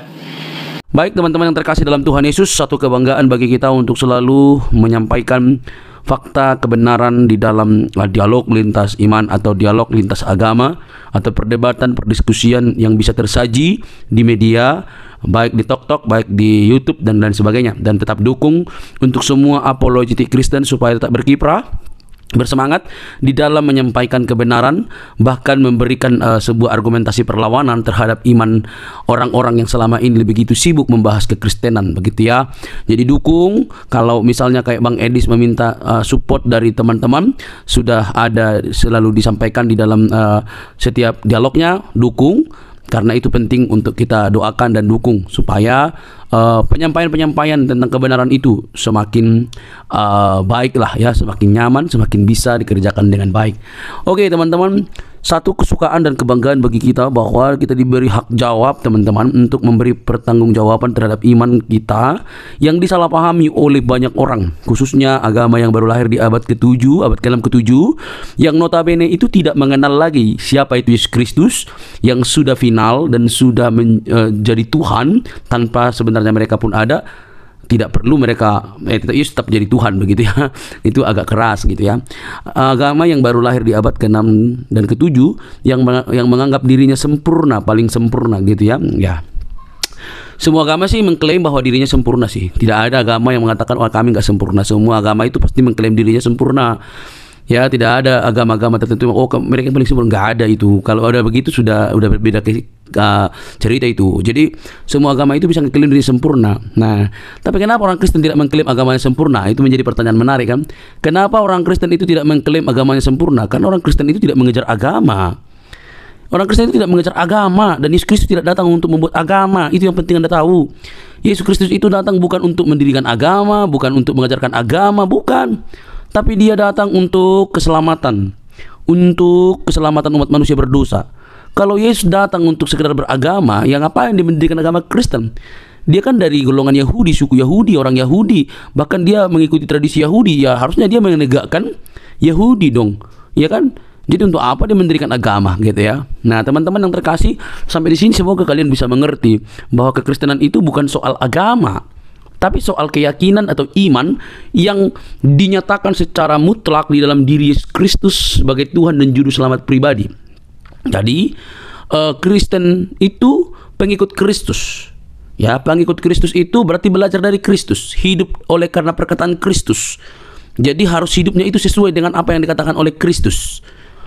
Baik teman-teman yang terkasih dalam Tuhan Yesus, satu kebanggaan bagi kita untuk selalu menyampaikan fakta kebenaran di dalam dialog lintas iman atau dialog lintas agama atau perdebatan perdiskusian yang bisa tersaji di media, baik di TokTok, baik di YouTube dan lain sebagainya. Dan tetap dukung untuk semua apologetik Kristen supaya tetap berkiprah, bersemangat di dalam menyampaikan kebenaran, bahkan memberikan sebuah argumentasi perlawanan terhadap iman orang-orang yang selama ini begitu sibuk membahas kekristenan, begitu ya. Jadi dukung. Kalau misalnya kayak Bang Edis meminta support dari teman-teman, sudah ada selalu disampaikan di dalam setiap dialognya, dukung. Karena itu penting untuk kita doakan dan dukung supaya penyampaian-penyampaian tentang kebenaran itu semakin baiklah ya, semakin nyaman, semakin bisa dikerjakan dengan baik. Oke teman-teman, satu kesukaan dan kebanggaan bagi kita bahwa kita diberi hak jawab teman-teman untuk memberi pertanggungjawaban terhadap iman kita yang disalahpahami oleh banyak orang, khususnya agama yang baru lahir di abad ke-7, abad ke-6 ke-7, yang notabene itu tidak mengenal lagi siapa itu Yesus Kristus yang sudah final dan sudah menjadi Tuhan tanpa sebenarnya mereka pun ada. Tidak perlu mereka tetap jadi Tuhan begitu ya. Itu agak keras gitu ya. Agama yang baru lahir di abad ke-6 dan ke-7 yang menganggap dirinya sempurna, paling sempurna gitu ya. Ya. Semua agama sih mengklaim bahwa dirinya sempurna sih. Tidak ada agama yang mengatakan kami nggak sempurna. Semua agama itu pasti mengklaim dirinya sempurna. Ya, tidak ada agama-agama tertentu mereka paling sempurna, nggak ada itu. Kalau ada begitu sudah berbeda cerita itu. Jadi semua agama itu bisa mengklaim diri sempurna. Nah, tapi kenapa orang Kristen tidak mengklaim agamanya sempurna? Itu menjadi pertanyaan menarik kan? Kenapa orang Kristen itu tidak mengklaim agamanya sempurna? Karena orang Kristen itu tidak mengejar agama. Orang Kristen itu tidak mengejar agama, dan Yesus Kristus tidak datang untuk membuat agama. Itu yang penting Anda tahu. Yesus Kristus itu datang bukan untuk mendirikan agama, bukan untuk mengajarkan agama, bukan. Tapi dia datang untuk keselamatan, untuk keselamatan umat manusia berdosa. Kalau Yesus datang untuk sekedar beragama, yang ngapain dia mendirikan agama Kristen? Dia kan dari golongan Yahudi, suku Yahudi, orang Yahudi. Bahkan dia mengikuti tradisi Yahudi. Ya harusnya dia menegakkan Yahudi dong, ya kan? Jadi untuk apa dia mendirikan agama gitu ya? Nah teman-teman yang terkasih, sampai di sini semoga kalian bisa mengerti bahwa kekristenan itu bukan soal agama, tapi soal keyakinan atau iman yang dinyatakan secara mutlak di dalam diri Yesus Kristus sebagai Tuhan dan Juru Selamat pribadi. Jadi Kristen itu pengikut Kristus. Ya, pengikut Kristus itu berarti belajar dari Kristus, hidup oleh karena perkataan Kristus. Jadi harus hidupnya itu sesuai dengan apa yang dikatakan oleh Kristus.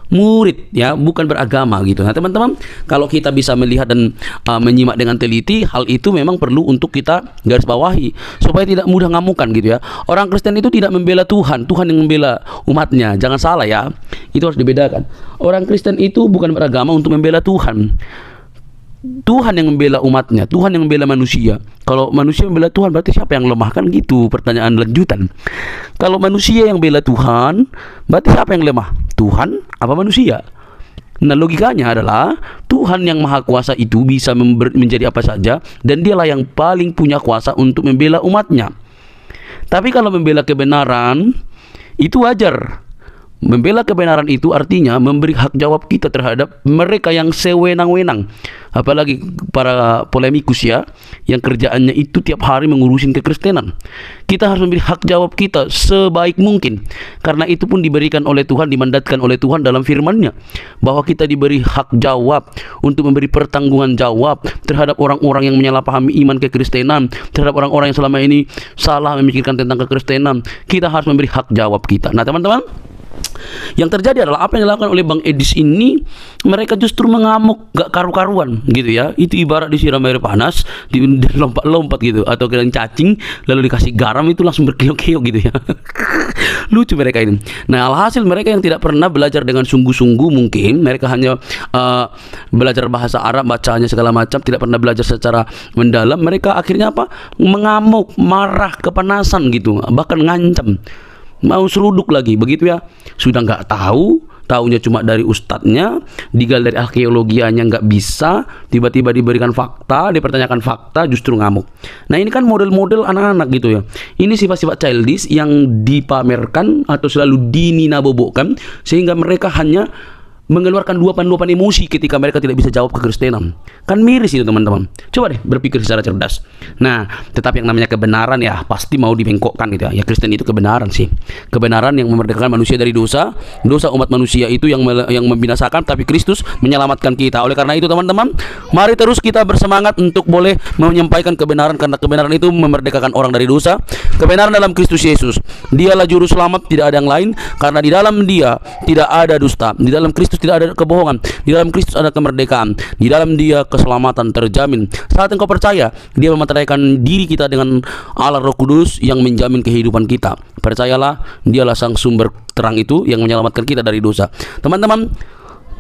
Murid ya, bukan beragama gitu. Nah teman-teman, kalau kita bisa melihat dan menyimak dengan teliti, hal itu memang perlu untuk kita garis bawahi supaya tidak mudah ngamukan gitu ya. Orang Kristen itu tidak membela Tuhan, Tuhan yang membela umatnya. Jangan salah ya, itu harus dibedakan. Orang Kristen itu bukan beragama untuk membela Tuhan. Tuhan yang membela umatnya, Tuhan yang membela manusia. Kalau manusia membela Tuhan, berarti siapa yang lemah? Kan gitu pertanyaan lanjutan. Kalau manusia yang bela Tuhan, berarti siapa yang lemah? Tuhan apa manusia? Nah logikanya adalah Tuhan yang maha kuasa itu bisa menjadi apa saja, dan dialah yang paling punya kuasa untuk membela umatnya. Tapi kalau membela kebenaran, itu wajar. Membela kebenaran itu artinya memberi hak jawab kita terhadap mereka yang sewenang-wenang, apalagi para polemikus ya, yang kerjaannya itu tiap hari mengurusin kekristenan. Kita harus memberi hak jawab kita sebaik mungkin, karena itu pun diberikan oleh Tuhan, dimandatkan oleh Tuhan dalam firman-Nya, bahwa kita diberi hak jawab untuk memberi pertanggungan jawab terhadap orang-orang yang menyalahpahami iman kekristenan, terhadap orang-orang yang selama ini salah memikirkan tentang kekristenan. Kita harus memberi hak jawab kita. Nah teman-teman, yang terjadi adalah apa yang dilakukan oleh Bang Edis ini, mereka justru mengamuk gak karu-karuan gitu ya. Itu ibarat disiram air panas, lompat-lompat gitu, atau kalian cacing lalu dikasih garam itu langsung berkiok-kiok gitu ya. Lucu mereka ini. Nah alhasil mereka yang tidak pernah belajar dengan sungguh-sungguh, mungkin mereka hanya belajar bahasa Arab, bacanya segala macam, tidak pernah belajar secara mendalam. Mereka akhirnya apa? Mengamuk, marah, kepanasan gitu, bahkan ngancam, mau seruduk lagi begitu ya. Sudah nggak tahu, taunya cuma dari ustadznya, digali dari arkeologianya nggak bisa, tiba-tiba diberikan fakta, dipertanyakan fakta, justru ngamuk. Nah ini kan model-model anak-anak gitu ya. Ini sifat-sifat childish yang dipamerkan atau selalu dininabobokan, sehingga mereka hanya mengeluarkan luapan-luapan emosi ketika mereka tidak bisa jawab kekristenan. Kan miris itu teman-teman. Coba deh berpikir secara cerdas. Nah, tetapi yang namanya kebenaran ya pasti mau dibengkokkan gitu ya. Ya Kristen itu kebenaran sih. Kebenaran yang memerdekakan manusia dari dosa. Dosa umat manusia itu yang membinasakan, tapi Kristus menyelamatkan kita. Oleh karena itu teman-teman, mari terus kita bersemangat untuk boleh menyampaikan kebenaran, karena kebenaran itu memerdekakan orang dari dosa. Kebenaran dalam Kristus Yesus. Dialah juru selamat, tidak ada yang lain, karena di dalam Dia tidak ada dusta. Di dalam Kristus tidak ada kebohongan. Di dalam Kristus ada kemerdekaan. Di dalam Dia keselamatan terjamin. Saat engkau percaya, Dia memateraikan diri kita dengan Allah Roh Kudus yang menjamin kehidupan kita. Percayalah, Dialah sang sumber terang itu yang menyelamatkan kita dari dosa. Teman-teman,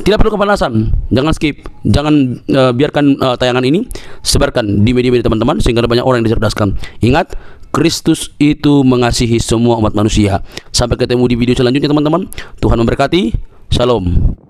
tidak perlu kepanasan, jangan skip, jangan biarkan tayangan ini, sebarkan di media-media teman-teman sehingga banyak orang yang dicerdaskan. Ingat, Kristus itu mengasihi semua umat manusia. Sampai ketemu di video selanjutnya teman-teman. Tuhan memberkati. Shalom.